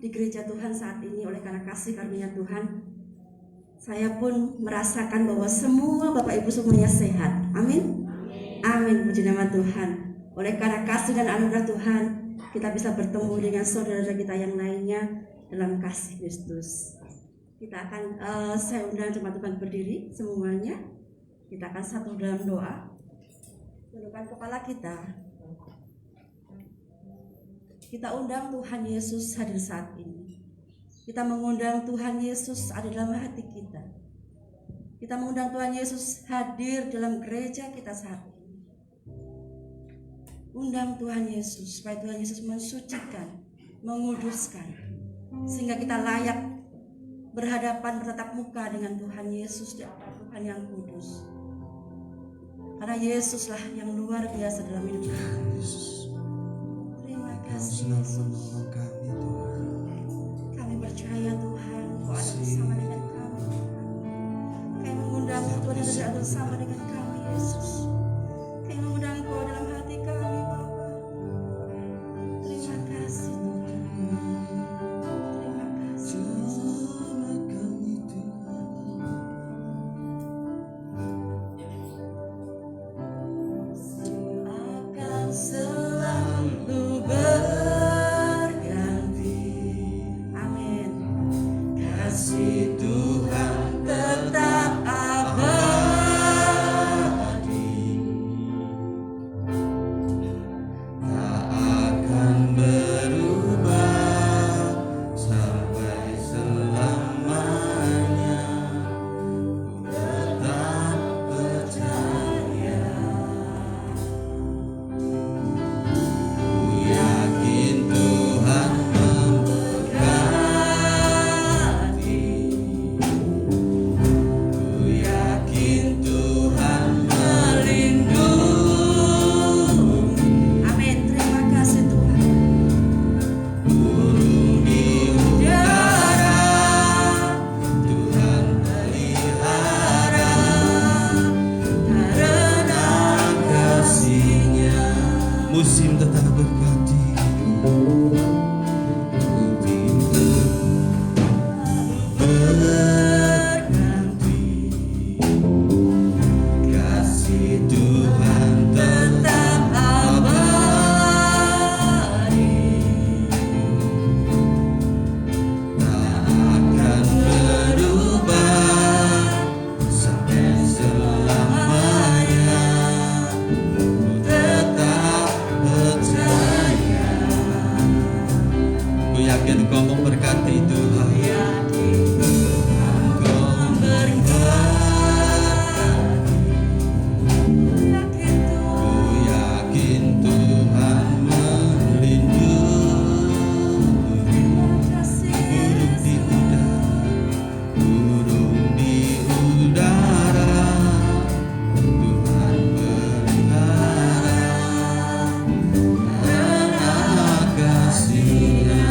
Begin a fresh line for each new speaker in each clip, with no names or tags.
di gereja Tuhan saat ini oleh karena kasih karunia Tuhan. Saya pun merasakan bahwa semua Bapak Ibu semuanya sehat. Amin. Amin, puji nama Tuhan. Oleh karena kasih dan anugerah Tuhan, kita bisa bertemu dengan saudara kita yang lainnya dalam kasih Kristus. Kita akan, saya undang jemaat Tuhan berdiri semuanya. Kita akan satu dalam doa. Tundukkan kepala kita. Kita undang Tuhan Yesus hadir saat ini. Kita mengundang Tuhan Yesus ada dalam hati kita. Kita mengundang Tuhan Yesus hadir dalam gereja kita saat ini. Undang Tuhan Yesus supaya Tuhan Yesus mensucikan, menguduskan, sehingga kita layak berhadapan bertatap muka dengan Tuhan Yesus, Tuhan yang kudus. Karena Yesuslah yang luar biasa dalam hidup kita. Terima kasih Yesus. Kami percaya Tuhan, Kau ada bersama dengan kami. Kami mengundang Tuhan yang ada bersama dengan kami Yesus. Kami mengundang Kau dalam hati kami Bapa. Terima kasih Tuhan. Terima kasih Yesus. Akan selalu berganti. Amin. Kasih Tuhan tetap abadi,
tak akan berubah sampai selamanya. Tetap percaya, ku yakin Tuhan memberkati, ku yakin Tuhan melindungi.
Amin. Terima kasih Tuhan.
Burung di udara Tuhan pelihara, karena kasih-Nya musim tetap berganti. Berganti, kasih Tuhan tetap abadi, tak akan berubah sampai selamanya. Tetap percaya, ku yakin Kau memberkati Tuhan. Kau memberkati, ku yakin Tuhan melindungi. Burung di udara Tuhan pelihara, karena kasih-Nya.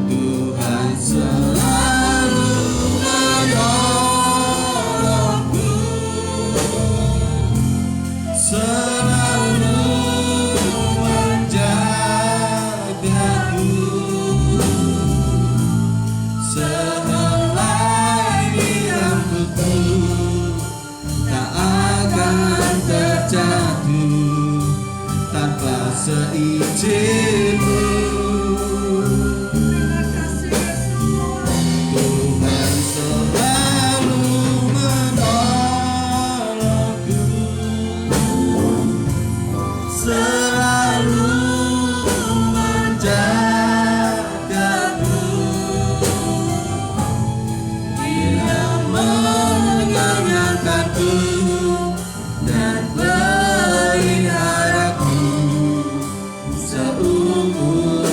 Tuhan selalu menolongku, selalu menjagaku. Sehelai di rambutku tak akan terjatuh tanpa seizin-Mu. Tuhan selalu menolongku, selalu menjagaku. Dia mengenyangkanku dan peliharaku seumur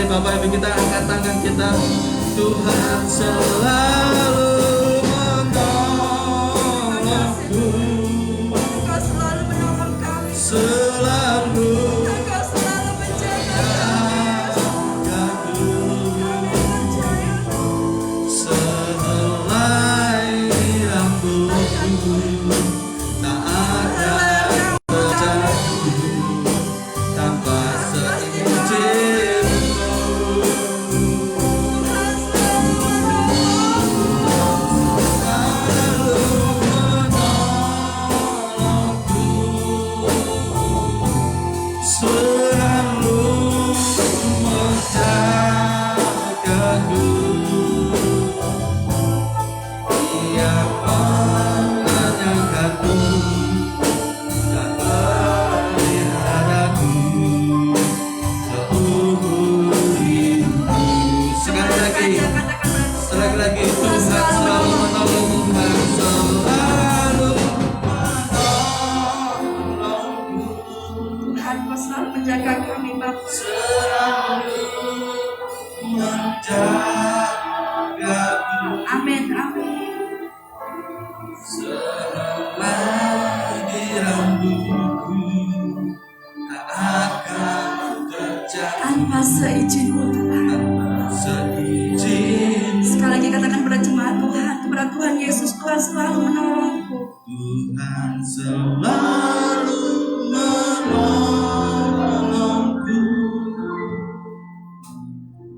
Mari Bapak Ibu kita angkat tangan kita. Tuhan selalu menolongku,
Engkau selalu menolong kami.
selalu
Engkau selalu menjaga
menjagaku.
kami. Percaya
Sehelai rambutku tak akan terjatuh tanpa seizinku.
Tuhan selalu
Selalu menjagaku. Dia mengenyangkanku dan memeliharaku seumur hidupku. Sekali lagi, sekali lagi, Tuhan selalu menolong, Tuhan selalu menolongku.
Tuhan, Kau selalu menjaga kami, Bapa.
Selalu menjagaku.
Amin, amin.
Selagi rambutku tak akan terjatuh
Tanpa seizin-Mu, Tuhan.
tanpa seizin.
Sekali lagi katakan kepada jemaat Tuhan, kepada Tuhan Yesus, Tuhan selalu menolongku.
Tuhan selalu menolongku,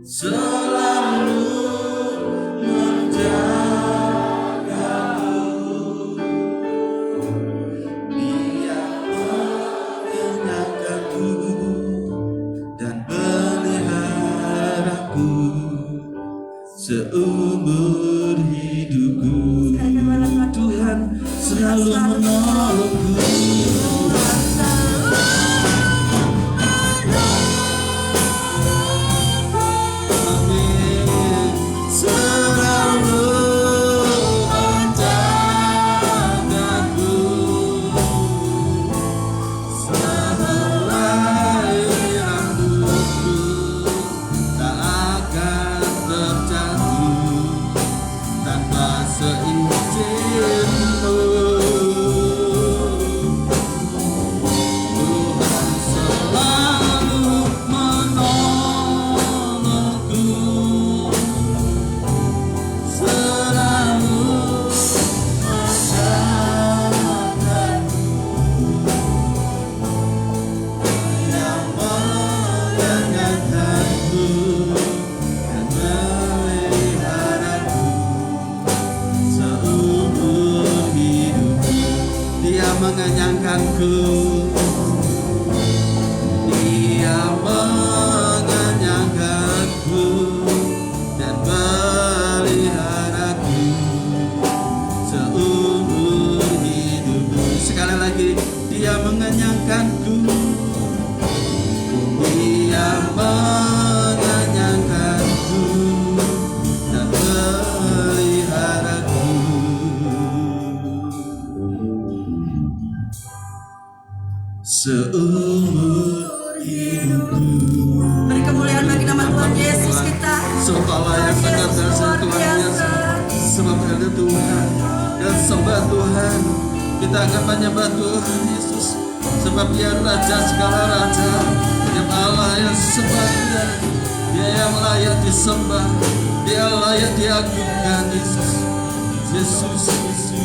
selalu menjagaku. Dia mengenyangkanku dan meliharaku seumur hidupku. Tuhan selalu menolongku. Amin. Selalu menjagaku. Sehelai rambutku tak akan terjatuh tanpa seizin-Mu. Tuhan selalu menolongku, selalu menjagaku. Dia mengenyangkanku dan memeliharaku seumur hidupku. Dia mengenyangkanku, Dia mengenyangkanku dan meliharaku seumur hidupku. Sekali lagi, Dia mengenyangkanku, Dia mengenyangkanku dan meliharaku seumur hidupku.
Beri kemuliaan bagi nama Tuhan Yesus kita.
Sembah layak dekat dan
Luar
Tuhan
biasa.
Yesus. Sebab ada Tuhan dan sembah Tuhan. Kita akan menyembah Tuhan Yesus. Sebab Dia Raja segala raja, Dia Allah yang sempurna, Dia yang layak disembah, Dia layak diagungkan. Yesus, Yesus, Yesus.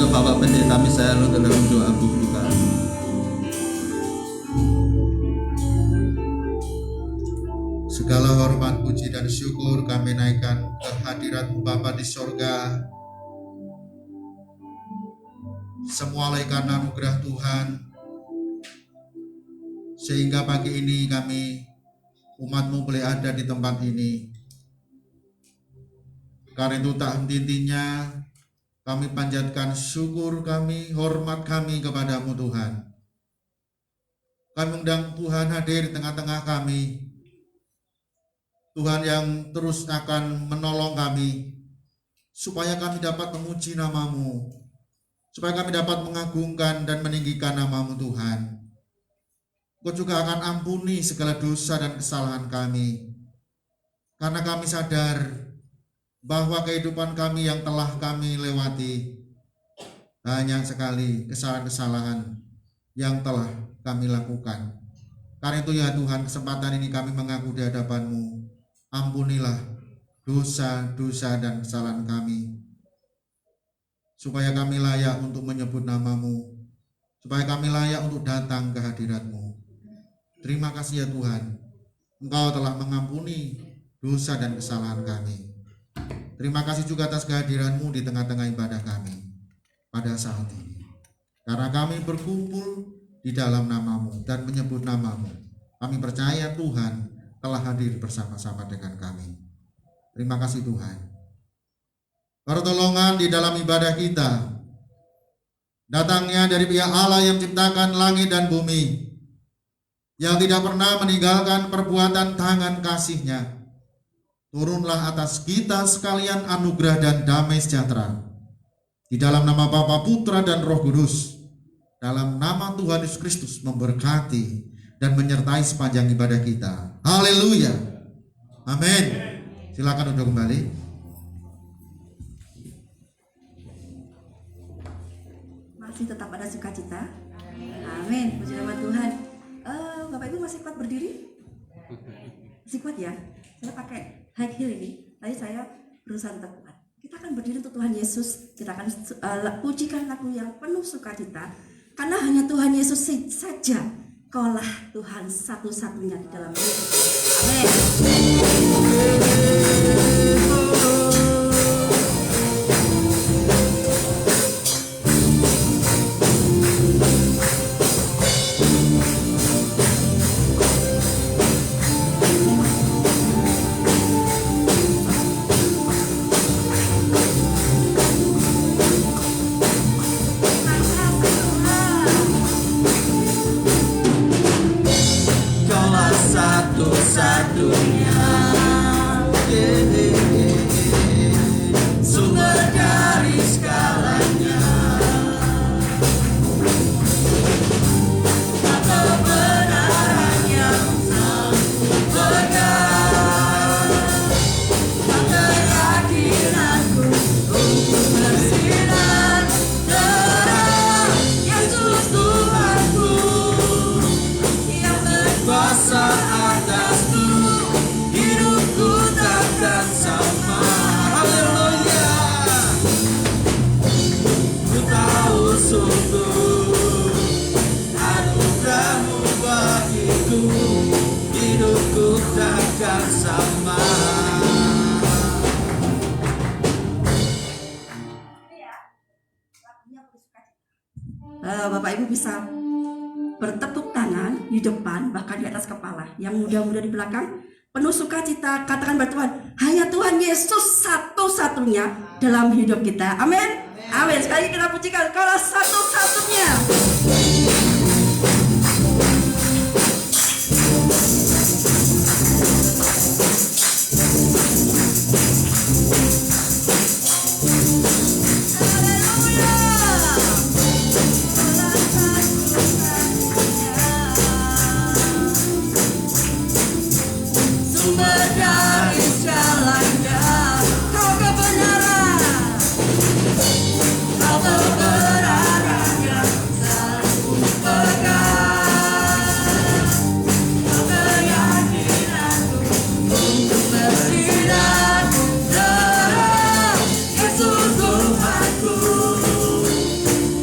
Bapak Pendeta Misael dalam doa buka.
Segala hormat, puji, dan syukur kami naikkan ke hadirat-Mu Bapa di sorga. Semua oleh karena anugerah Tuhan, sehingga pagi ini kami umat-Mu boleh ada di tempat ini. Karena itu tak henti-hentinya kami panjatkan syukur kami, hormat kami kepada-Mu Tuhan. Kami undang Tuhan hadir di tengah-tengah kami. Tuhan yang terus akan menolong kami, supaya kami dapat memuji nama-Mu, supaya kami dapat mengagungkan dan meninggikan nama-Mu Tuhan. Kau juga akan ampuni segala dosa dan kesalahan kami, karena kami sadar bahwa kehidupan kami yang telah kami lewati banyak sekali kesalahan-kesalahan yang telah kami lakukan. Karena itu ya Tuhan, kesempatan ini kami mengaku di hadapan-Mu. Ampunilah dosa-dosa dan kesalahan kami, supaya kami layak untuk menyebut nama-Mu, supaya kami layak untuk datang ke hadirat-Mu. Terima kasih ya Tuhan, Engkau telah mengampuni dosa dan kesalahan kami. Terima kasih juga atas kehadiran-Mu di tengah-tengah ibadah kami pada saat ini. Karena kami berkumpul di dalam nama-Mu dan menyebut nama-Mu, kami percaya Tuhan telah hadir bersama-sama dengan kami. Terima kasih Tuhan. Pertolongan di dalam ibadah kita datangnya dari pihak Allah yang menciptakan langit dan bumi, yang tidak pernah meninggalkan perbuatan tangan kasih-Nya. Turunlah atas kita sekalian anugerah dan damai sejahtera. Di dalam nama Bapa, Putra, dan Roh Kudus. Dalam nama Tuhan Yesus Kristus memberkati dan menyertai sepanjang ibadah kita. Haleluya. Amin. Silakan duduk kembali.
Masih tetap ada sukacita. Amin. Puji nama Tuhan. Bapak Ibu masih kuat berdiri? Masih kuat ya? Saya pakai high heel ini. Tadi saya berusaha tetap kuat. Kita akan berdiri untuk Tuhan Yesus. Kita akan pujikan lagu yang penuh sukacita. Karena hanya Tuhan Yesus saja. Kaulah Tuhan satu-satunya di dalam hidup. Amin.
Satu-satunya, sumber dari segalanya. Kebenaran yang sempurna, keyakinanku untuk bersinar terang. Yesus Tuhanku yang berkuasa atasku, hidupku takkan sama. Haleluya. Ku tahu sungguh anugerah-Mu bagiku, hidupku takkan sama.
Bapak Ibu bisa bertepuk tangan di depan, bahkan di atas kepala. Yang muda-muda di belakang, penuh sukacita, katakan pada Tuhan, hanya Tuhan Yesus satu-satunya dalam hidup kita. Amin. Amin. Sekali kita pujikan, Kaulah satu-satunya.
Sumber dari segalanya, Kau kebenaran, Kau kebenaran yang selalu pegang. Kau keyakinanku untuk bersinar terang. Yesus Tuhanku,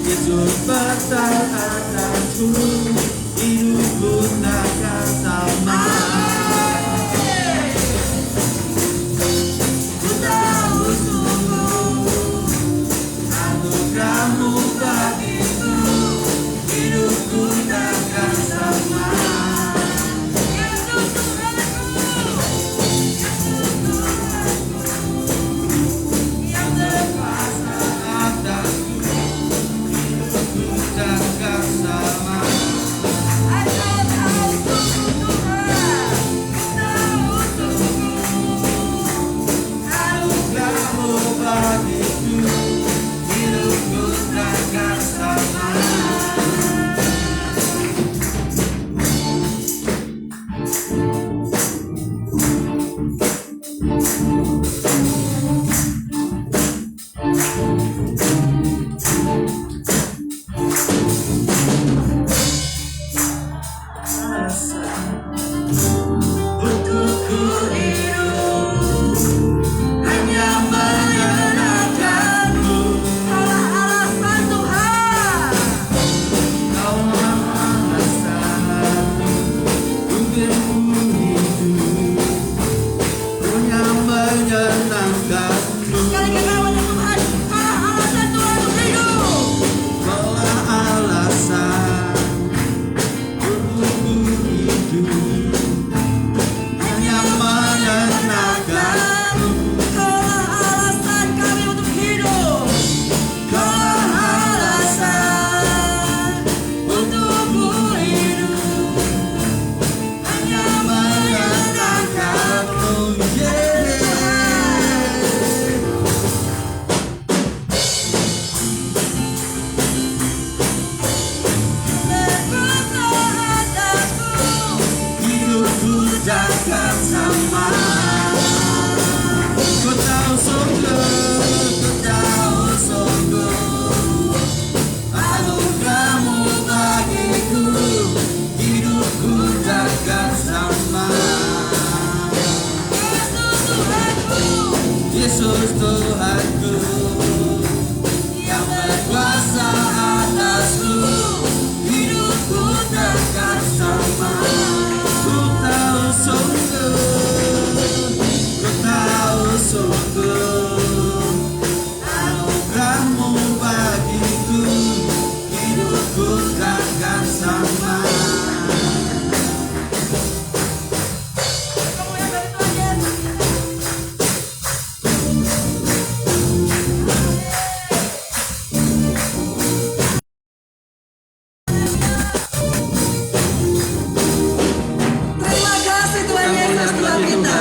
Yesus bertahan atasku, hidupku takkan sama. Tuhanku yang berkuasa atasku, hidupku takkan sama. Ku tahu sungguh, ku tahu sungguh, anugerahmu bagiku, hidupku takkan sama.
Terima kasih Tuhan Yesus Tuhan kita.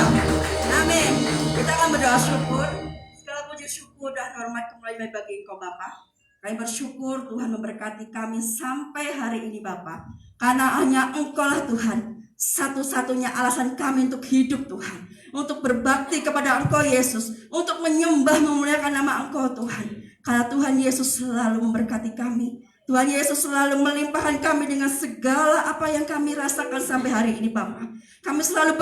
Amin. Kita akan berdoa syukur. Segala puji syukur dan hormat kembali bagi Engkau Bapa. Kami bersyukur Tuhan memberkati kami sampai hari ini Bapa. Karena hanya Engkaulah Tuhan, satu-satunya alasan kami untuk hidup Tuhan, untuk berbakti kepada Engkau Yesus, untuk menyembah memuliakan nama Engkau Tuhan. Karena Tuhan Yesus selalu memberkati kami. Tuhan Yesus selalu melimpahkan kami dengan segala apa yang kami rasakan sampai hari ini Bapa. Kami selalu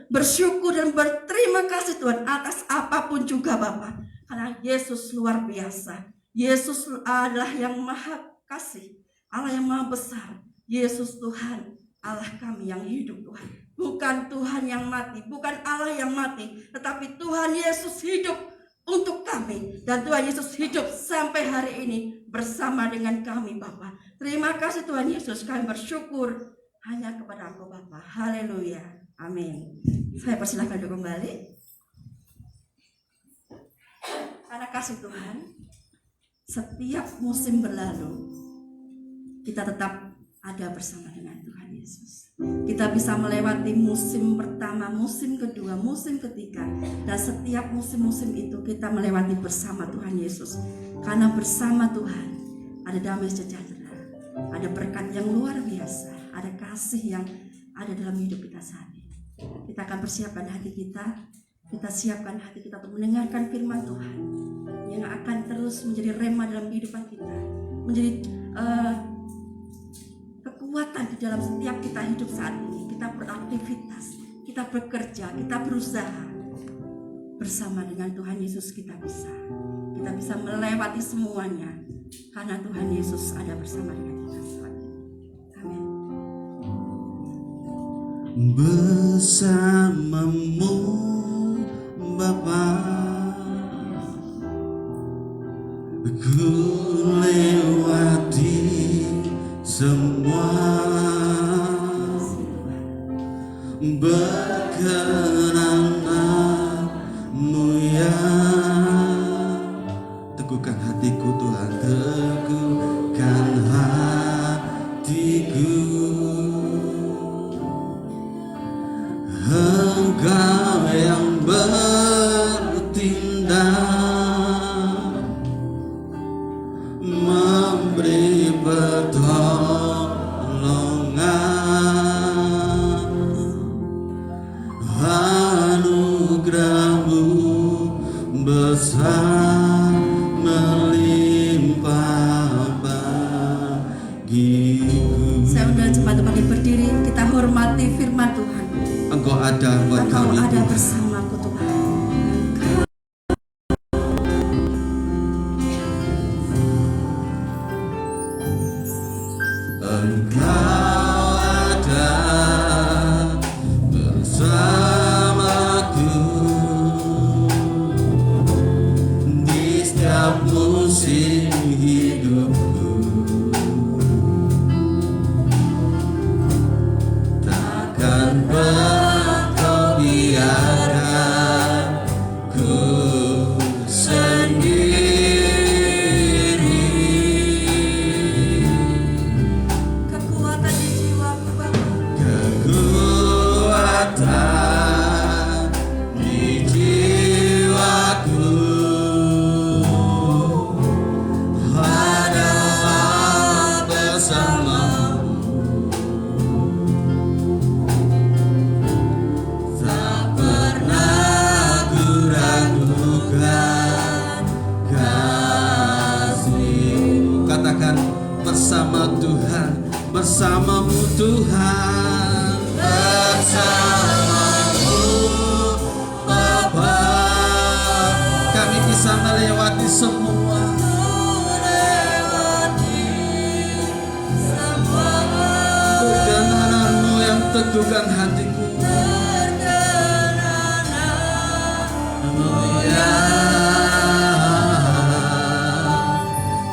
bersyukur dan berterima kasih Tuhan atas apapun juga Bapa. Karena Yesus luar biasa. Yesus adalah yang maha kasih, Allah yang maha besar. Yesus Tuhan, Allah kami yang hidup Tuhan. Bukan Tuhan yang mati, bukan Allah yang mati, tetapi Tuhan Yesus hidup untuk kami. Dan Tuhan Yesus hidup sampai hari ini bersama dengan kami Bapa. Terima kasih Tuhan Yesus, kami bersyukur hanya kepada Engkau Bapa. Haleluya. Amin. Saya persilahkan untuk kembali. Karena kasih Tuhan, setiap musim berlalu, kita tetap ada bersama dengan Tuhan Yesus. Kita bisa melewati musim pertama, musim kedua, musim ketiga, dan setiap musim-musim itu kita melewati bersama Tuhan Yesus. Karena bersama Tuhan ada damai sejahtera, ada berkat yang luar biasa, ada kasih yang ada dalam hidup kita saat ini. Kita akan persiapkan hati kita siapkan hati kita untuk mendengarkan firman Tuhan yang akan terus menjadi rema dalam kehidupan kita, menjadi kekuatan di dalam setiap kita hidup saat ini. Kita beraktivitas, kita bekerja, kita berusaha bersama dengan Tuhan Yesus. Kita bisa melewati semuanya karena Tuhan Yesus ada bersama dengan kita saat ini. Amin.
Bersamamu Bapa, ku lewati semua, berkenanmu ya. Teguhkan hatiku Tuhan, teguhkan hatiku. Engkau yang bertindak, memberi pertolongan, anugerahmu besar melimpah bagiku.
Saya undang jemaat kembali berdiri, kita hormati firman Tuhan.
Engkau ada buat
Engkau
kami
ada
Tuhan.
bersamaku Tuhan.
Engkau ada bersamaku di setiap musim hidupku. Takkan Engkau biarkan ku sendiri.
Kekuatan di jiwaku Bapa.
Kekuatan di jiwaku adalah bersamamu. Tak pernah ku ragukan kasih-Mu. Katakan bersama Tuhan, bersamamu Tuhan, bersamamu Bapa. Kami bisa bisa melewati semua. Perkenananmu yang teguhkan hatiku. Ya,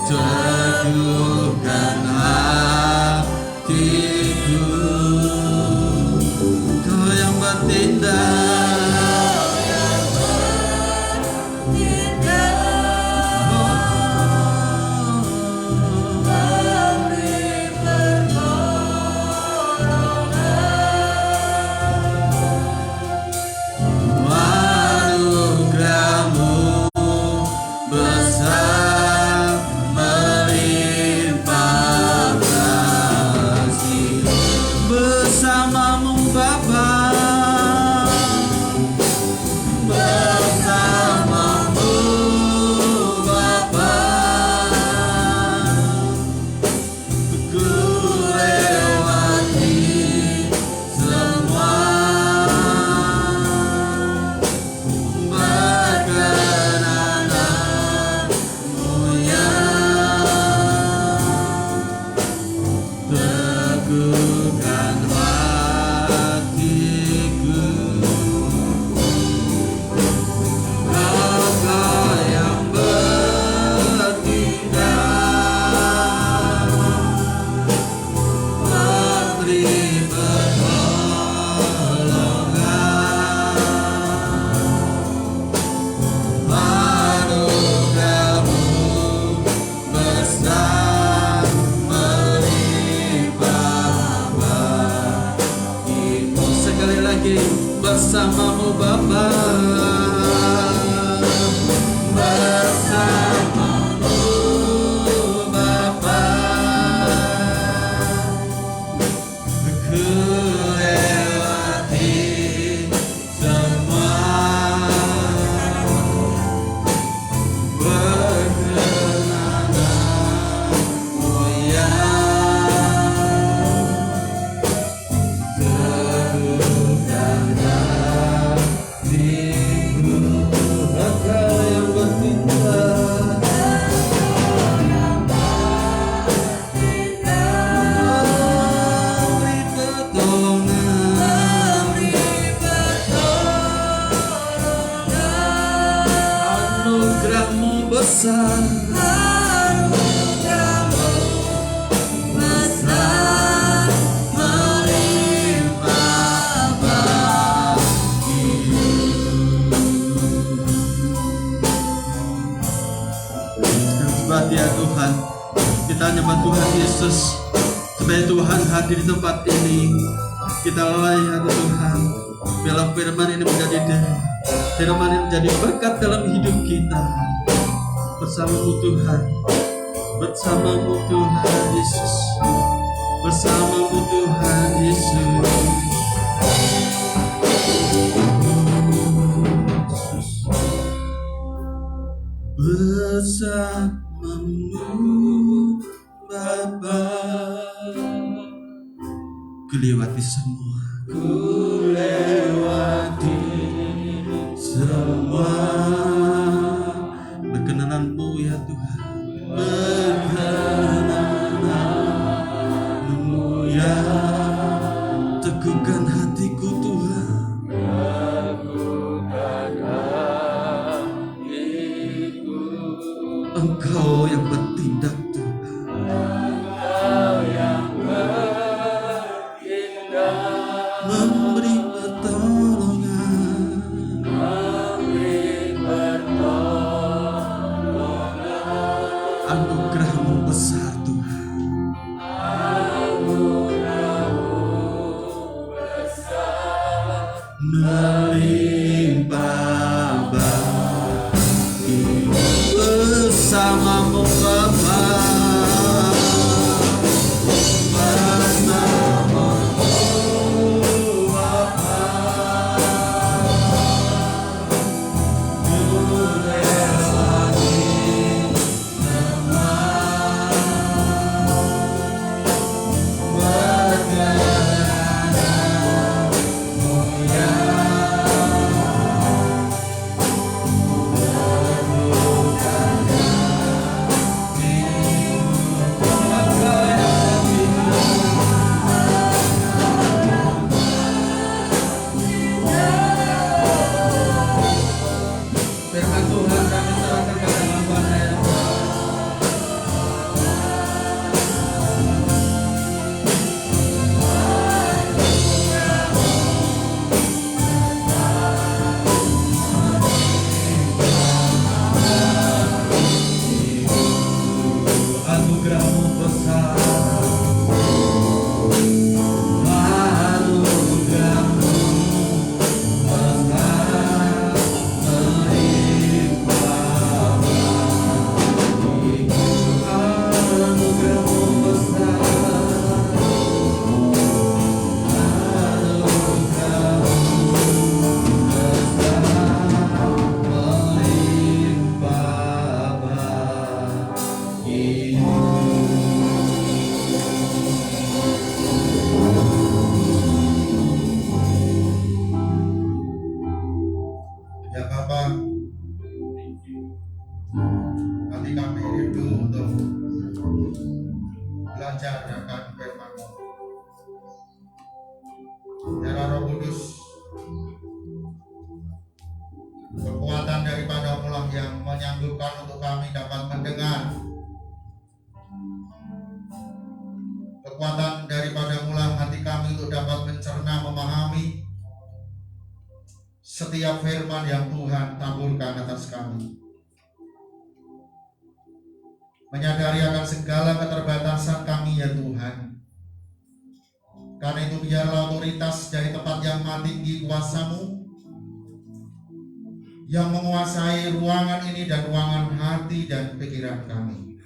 teguhkan hatiku. Kau yang bertindak. Bersamamu Bapa, bersamamu Bapa, ku lewati semua perkenananmu yang besar, besar melimpah bagiku. Sebab ya Tuhan, kita nyembah Tuhan Yesus, supaya Tuhan hadir di tempat ini. Kita layak Tuhan, biarlah firman ini menjadi firman ini menjadi berkat dalam hidup kita. Bersamamu Tuhan, bersamamu Tuhan Yesus, bersamamu Tuhan Yesus. Bersamamu Bapa, ku lewati semua, ku lewati semua. Berkenananmu ya Tuhan, berkenananmu ya, teguhkan hatiku Tuhan, teguhkan hatiku. Engkau yang bertindak Tuhan, Engkau yang bertindak, memberi pertolongan, anugerah-Mu besar Tuhan, anugerah-Mu besar melimpah bagiku. Bersamamu Bapa, bersamamu Bapa, ku lewati
Hati kami rindu untuk belajar akan firman-Mu. Biarlah Roh Kudus, kekuatan daripada mulah yang menyanggup,kan untuk kami dapat mendengar, kekuatan daripada mulah hati kami untuk dapat mencerna, memahami setiap firman yang Tuhan taburkan atas kami. Menyadari akan segala keterbatasan kami ya Tuhan. Karena itu biarlah otoritas dari tempat yang maha tinggi kuasa-Mu yang menguasai ruangan ini dan ruangan hati dan pikiran kami.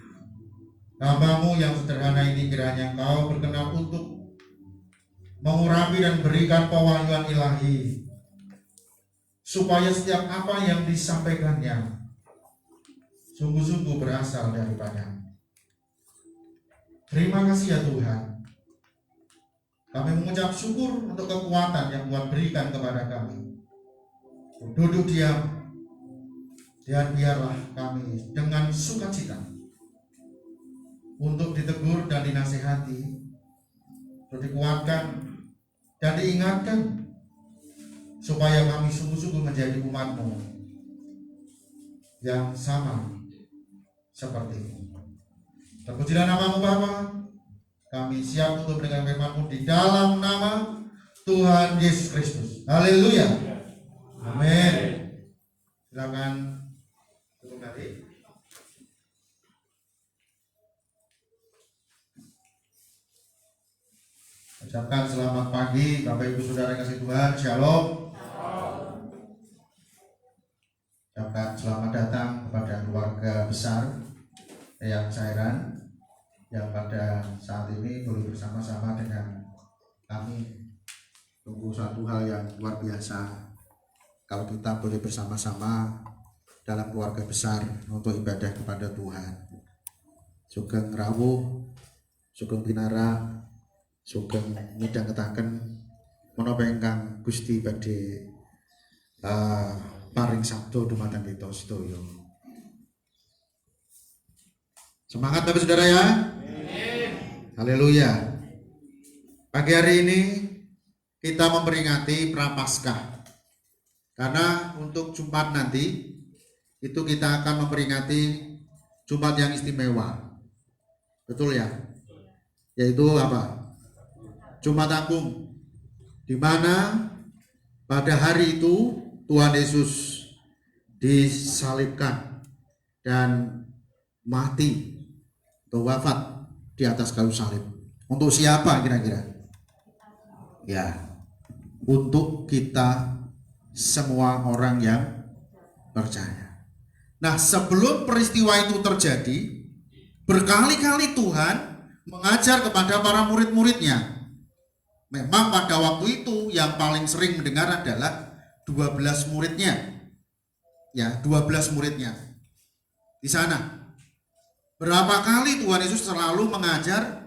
Hamba-Mu yang sederhana ini kiranya Engkau berkenan untuk mengurapi dan berikan pewahyuan ilahi, supaya setiap apa yang disampaikannya sungguh-sungguh berasal daripada. Terima kasih ya Tuhan. Kami mengucap syukur untuk kekuatan yang Tuhan berikan kepada kami. Duduk diam, dan biarlah kami dengan sukacita untuk ditegur dan dinasihati, untuk dikuatkan dan diingatkan, supaya kami sungguh-sungguh menjadi umat-Mu yang sama seperti-Mu. Terpujilah nama-Mu Bapa. Kami siap untuk mendengar firman-Mu di dalam nama Tuhan Yesus Kristus. Haleluya. Amin. Silakan tutup hati. Ucapkan selamat pagi Bapak Ibu Saudara kasih Tuhan. Shalom. Ucapkan selamat datang kepada keluarga besar Eyang Cairan yang pada saat ini boleh bersama-sama dengan kami. Tunggu satu hal yang luar biasa kalau kita boleh bersama-sama dalam keluarga besar untuk ibadah kepada Tuhan. Sugeng rawuh, sugeng pinara, sugeng midang ketaken menapa ingkang Gusti badhe paring sabda dumateng kita sedaya. Semangat Bapak Saudara ya. Haleluya. Pagi hari ini kita memperingati Prapaskah. Karena untuk Jumat nanti itu kita akan memperingati Jumat yang istimewa. Betul ya? Yaitu apa? Jumat Agung. Di mana pada hari itu Tuhan Yesus disalibkan dan mati atau wafat di atas kayu salib. Untuk siapa kira-kira? Ya, untuk kita semua orang yang percaya. Nah, sebelum peristiwa itu terjadi, berkali-kali Tuhan mengajar kepada para murid-muridnya. Memang pada waktu itu yang paling sering mendengar adalah 12 muridnya. Ya, 12 muridnya. Di sana berapa kali Tuhan Yesus selalu mengajar,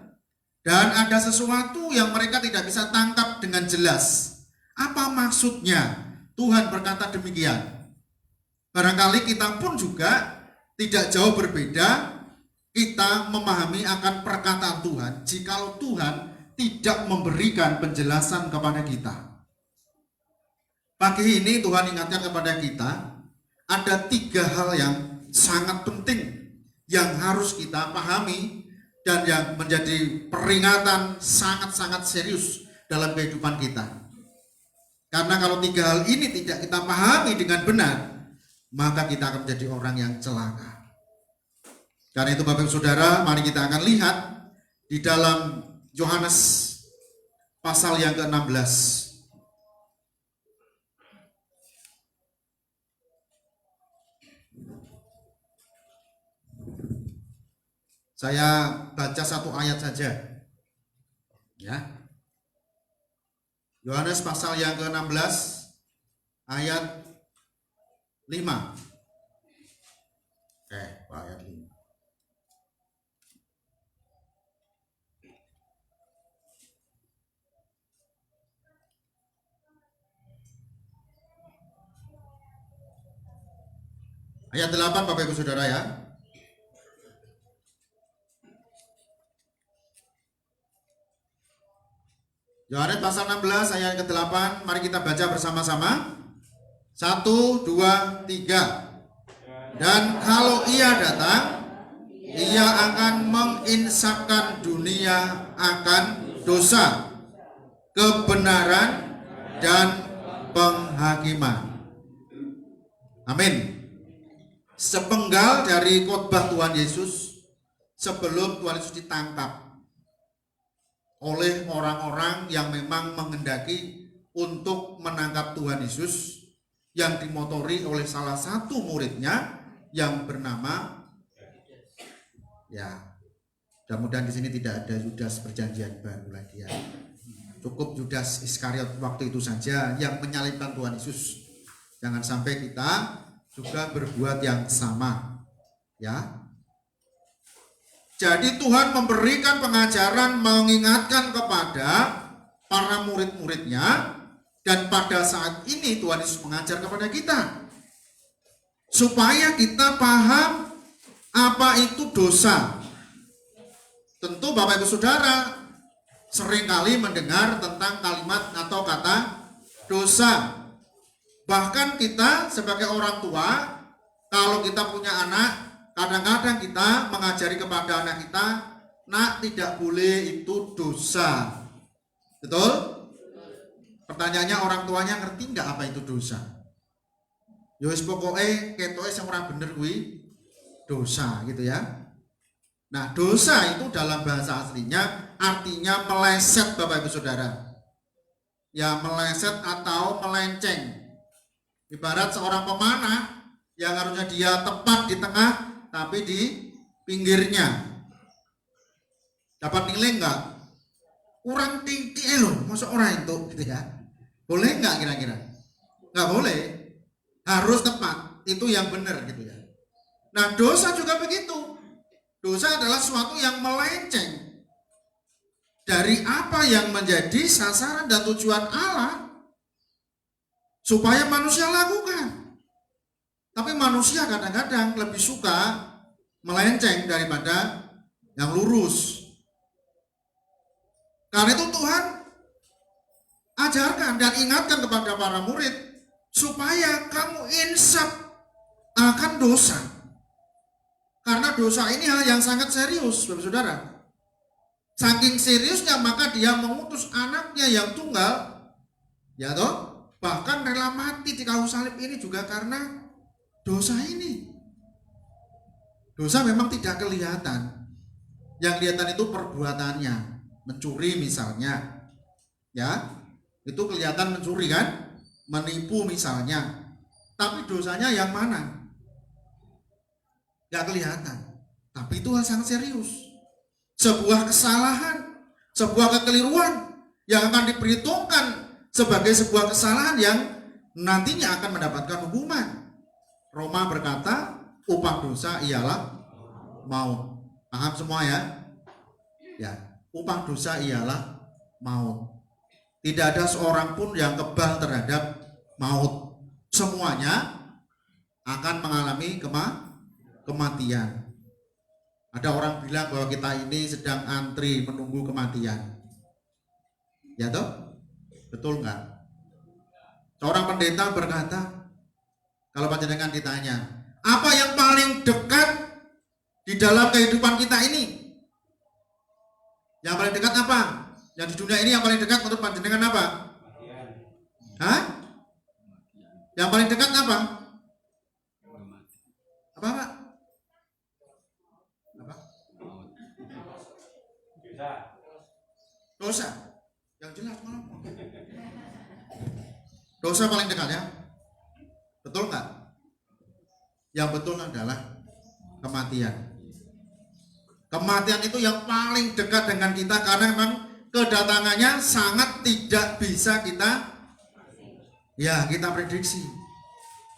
dan ada sesuatu yang mereka tidak bisa tangkap dengan jelas. Apa maksudnya Tuhan berkata demikian? Barangkali kita pun juga tidak jauh berbeda, kita memahami akan perkataan Tuhan jikalau Tuhan tidak memberikan penjelasan kepada kita. Pagi ini Tuhan ingatkan kepada kita, ada 3 hal yang sangat penting yang harus kita pahami dan yang menjadi peringatan sangat-sangat serius dalam kehidupan kita. Karena kalau 3 hal ini tidak kita pahami dengan benar, maka kita akan menjadi orang yang celaka. Karena itu Bapak Saudara, mari kita akan lihat di dalam Yohanes pasal yang ke-16. Saya baca 1 ayat saja. Ya. Yohanes pasal yang ke-16 ayat 5. Ayat 5. Ayat 8 Bapak Ibu Saudara ya. Yohanes pasal 16 ayat ke-8, mari kita baca bersama-sama. 1, 2, 3. Dan kalau ia datang, ia akan menginsafkan dunia akan dosa, kebenaran, dan penghakiman. Amin. Sepenggal dari khotbah Tuhan Yesus sebelum Tuhan Yesus ditangkap oleh orang-orang yang memang menghendaki untuk menangkap Tuhan Yesus, yang dimotori oleh salah satu muridnya yang bernama, ya, mudah-mudahan di sini tidak ada Yudas perjanjian baru lagi ya. Cukup Yudas Iskariot waktu itu saja yang menyalibkan Tuhan Yesus. Jangan sampai kita juga berbuat yang sama, ya. Jadi Tuhan memberikan pengajaran, mengingatkan kepada para murid-muridnya, dan pada saat ini Tuhan Yesus mengajar kepada kita supaya kita paham apa itu dosa. Tentu Bapak Ibu Saudara seringkali mendengar tentang kalimat atau kata dosa. Bahkan kita sebagai orang tua, kalau kita punya anak, kadang-kadang kita mengajari kepada anak kita, nak, tidak boleh itu dosa. Betul? Pertanyaannya, orang tuanya ngerti nggak apa itu dosa? Yowes pokoknya ketoke sing ora bener kuwi dosa gitu ya. Nah, dosa itu dalam bahasa aslinya artinya meleset Bapak Ibu Saudara. Ya, meleset atau melenceng. Ibarat seorang pemanah yang harusnya dia tepat di tengah tapi di pinggirnya. Dapat nilai enggak? Kurang titik loh, masuk orang itu gitu ya. Boleh enggak kira-kira? Enggak boleh. Harus tepat, itu yang benar gitu ya. Nah, dosa juga begitu. Dosa adalah sesuatu yang melenceng dari apa yang menjadi sasaran dan tujuan Allah supaya manusia lakukan. Tapi manusia kadang-kadang lebih suka melenceng daripada yang lurus. Karena itu Tuhan ajarkan dan ingatkan kepada para murid supaya kamu insaf akan dosa. Karena dosa ini hal yang sangat serius, Bapak Saudara. Saking seriusnya maka dia mengutus anaknya yang tunggal, ya toh, bahkan rela mati di kayu salib ini juga karena dosa ini. Dosa memang tidak kelihatan. Yang kelihatan itu perbuatannya. Mencuri misalnya, ya, itu kelihatan mencuri kan, menipu misalnya. Tapi dosanya yang mana? Gak kelihatan. Tapi itu hal sangat serius. Sebuah kesalahan, sebuah kekeliruan yang akan diperhitungkan sebagai sebuah kesalahan yang nantinya akan mendapatkan hukuman. Roma berkata, upah dosa ialah maut. Paham semua ya? Ya, upah dosa ialah maut. Tidak ada seorang pun yang kebal terhadap maut. Semuanya akan mengalami kematian. Ada orang bilang bahwa kita ini sedang antri menunggu kematian. Ya toh? Betul enggak? Seorang pendeta berkata, kalau panjenengan ditanya, apa yang paling dekat di dalam kehidupan kita ini? Yang paling dekat apa? Yang di dunia ini yang paling dekat menurut panjenengan apa? Hah? Yang paling dekat apa? Apa Pak? Apa? Dosa. Yang jelas malah. Dosa paling dekat ya. Betul nggak? Yang betul adalah kematian. Kematian itu yang paling dekat dengan kita karena memang kedatangannya sangat tidak bisa kita prediksi.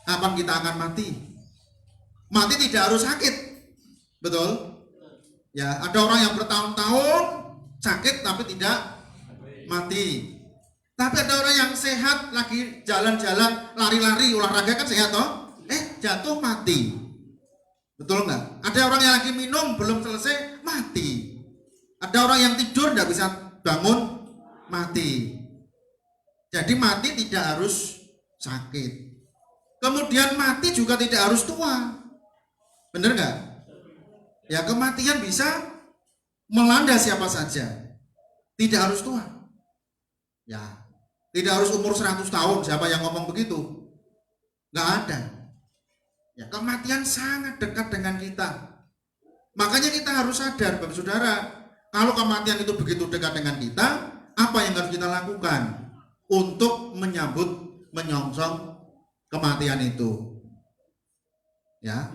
Kapan kita akan mati? Mati tidak harus sakit. Betul? Ya, ada orang yang bertahun-tahun sakit tapi tidak mati. Tapi ada orang yang sehat, lagi jalan-jalan, lari-lari, olahraga kan sehat toh? Jatuh mati. Betul nggak? Ada orang yang lagi minum belum selesai mati. Ada orang yang tidur nggak bisa bangun mati. Jadi mati tidak harus sakit. Kemudian mati juga tidak harus tua. Bener nggak? Ya kematian bisa melanda siapa saja. Tidak harus tua. Ya, tidak harus umur 100 tahun. Siapa yang ngomong begitu? Nggak ada. Ya, kematian sangat dekat dengan kita. Makanya kita harus sadar, Bapak Saudara, kalau kematian itu begitu dekat dengan kita, apa yang harus kita lakukan untuk menyambut, menyongsong kematian itu? Ya,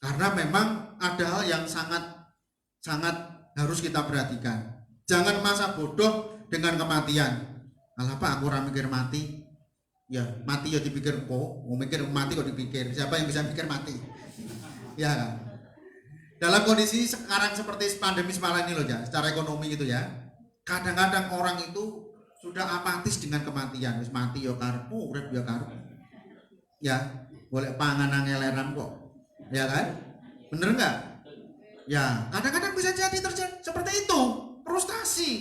karena memang ada hal yang sangat harus kita perhatikan. Jangan masa bodoh dengan kematian. Alah Pak, aku ora mikir mati. Ya, mati ya dipikir kok, mau mikir mati kok dipikir. Siapa yang bisa mikir mati? Ya kan? Dalam kondisi sekarang seperti pandemi semacam ini loh ya, secara ekonomi gitu ya. Kadang-kadang orang itu sudah apatis dengan kematian. Wis mati ya karepmu, urip ya karepmu. Ya, boleh pangan angeleran kok. Ya kan? Bener enggak? Ya, kadang-kadang bisa jadi terjadi seperti itu, frustasi.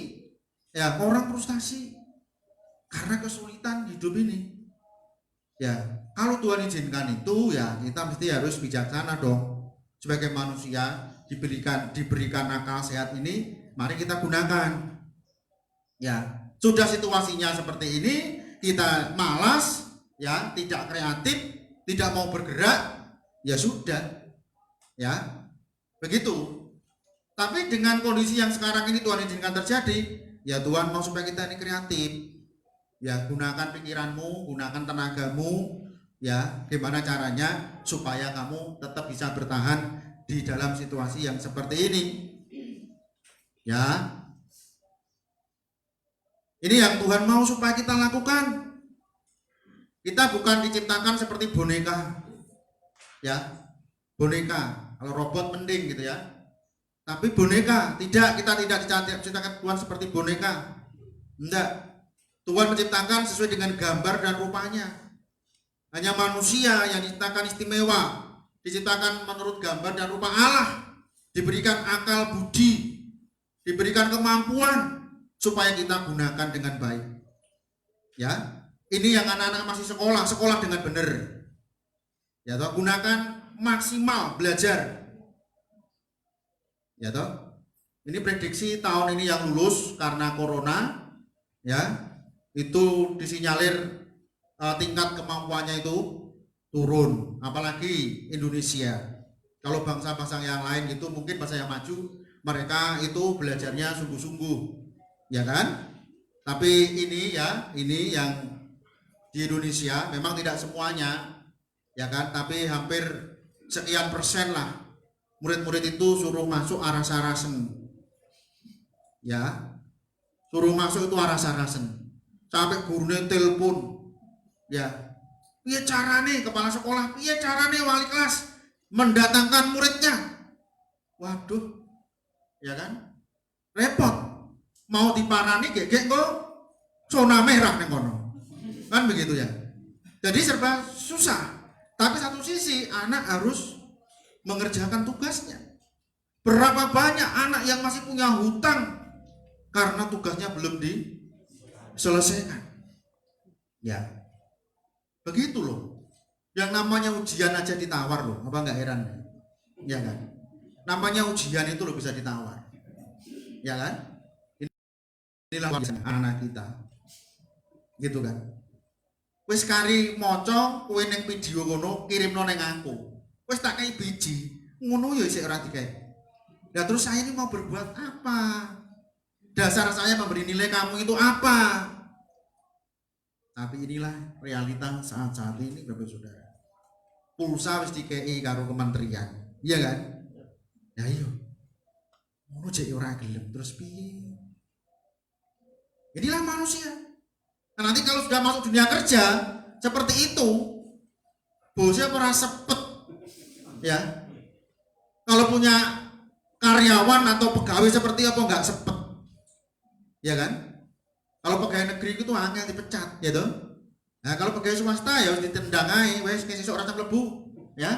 Ya, orang frustasi karena kesulitan hidup ini. Ya, kalau Tuhan izinkan itu, ya kita mesti harus bijaksana dong. Sebagai manusia diberikan akal sehat ini, mari kita gunakan. Ya, sudah situasinya seperti ini, kita malas, ya, tidak kreatif, tidak mau bergerak, ya sudah. Ya. Begitu. Tapi dengan kondisi yang sekarang ini Tuhan izinkan terjadi, ya Tuhan mau supaya kita ini kreatif. Ya, gunakan pikiranmu, gunakan tenagamu, ya, gimana caranya supaya kamu tetap bisa bertahan di dalam situasi yang seperti ini. Ya. Ini yang Tuhan mau supaya kita lakukan. Kita bukan diciptakan seperti boneka. Ya. Boneka. Kalau robot mending gitu ya. Tapi boneka tidak, kita tidak diciptakan Tuhan seperti boneka. Enggak. Tuhan menciptakan sesuai dengan gambar dan rupanya. Hanya manusia yang diciptakan istimewa, diciptakan menurut gambar dan rupa Allah, diberikan akal budi, diberikan kemampuan supaya kita gunakan dengan baik. Ya, ini yang anak-anak masih sekolah dengan benar. Ya, toh, gunakan maksimal belajar. Ya toh. Ini prediksi tahun ini yang lulus karena corona, ya. Itu disinyalir tingkat kemampuannya itu turun, apalagi Indonesia. Kalau bangsa-bangsa yang lain gitu mungkin bangsa yang maju, mereka itu belajarnya sungguh-sungguh, ya kan? Tapi ini yang di Indonesia memang tidak semuanya, ya kan? Tapi hampir sekian persen lah murid-murid itu suruh masuk aras-arasen, ya, suruh masuk itu aras-arasen. Sampai gurunya telepon, ya, piye carane kepala sekolah, piye carane wali kelas mendatangkan muridnya. Waduh, ya kan, repot. Mau diparani gegek kok zona merah nih kono, kan begitu ya. Jadi serba susah. Tapi satu sisi anak harus mengerjakan tugasnya. Berapa banyak anak yang masih punya hutang karena tugasnya belum diselesaikan. Ya, begitu loh. Yang namanya ujian aja ditawar loh, apa nggak heran? Ya kan? Namanya ujian itu loh bisa ditawar. Ya kan? Inilah anak kita. Gitu kan? Wis kari moco kowe ning video ngono kirimno ning aku. Wis tak kei biji, ngono ya isih ora dikae. Nah terus saya ini mau berbuat apa? Dasar saya memberi nilai kamu itu apa? Tapi inilah realita saat ini Bapak Saudara. Pulsa wis dikei karo kementerian. Iya kan? Ya iya. Ngono jek ora gelem terus piye? Inilah manusia. Nah, nanti kalau sudah masuk dunia kerja seperti itu, bosnya pernah sepet, ya. Kalau punya karyawan atau pegawai seperti apa nggak sepet, ya kan? Kalau pegawai negeri itu angel dipecat, ya toh. Nah kalau pegawai swasta ya harus ditendang aja, wes kayak seorang yang lebu, ya.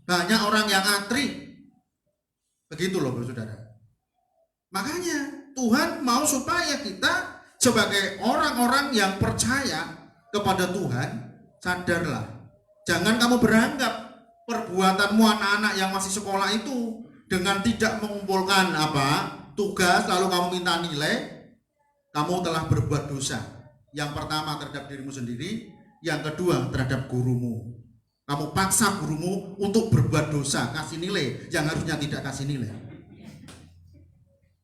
Banyak orang yang antri. Begitu loh saudara. Makanya Tuhan mau supaya kita sebagai orang-orang yang percaya kepada Tuhan, sadarlah. Jangan kamu beranggap perbuatanmu anak-anak yang masih sekolah itu dengan tidak mengumpulkan tugas lalu kamu minta nilai, kamu telah berbuat dosa. Yang pertama terhadap dirimu sendiri, yang kedua terhadap gurumu. Kamu paksa gurumu untuk berbuat dosa, kasih nilai yang harusnya tidak kasih nilai.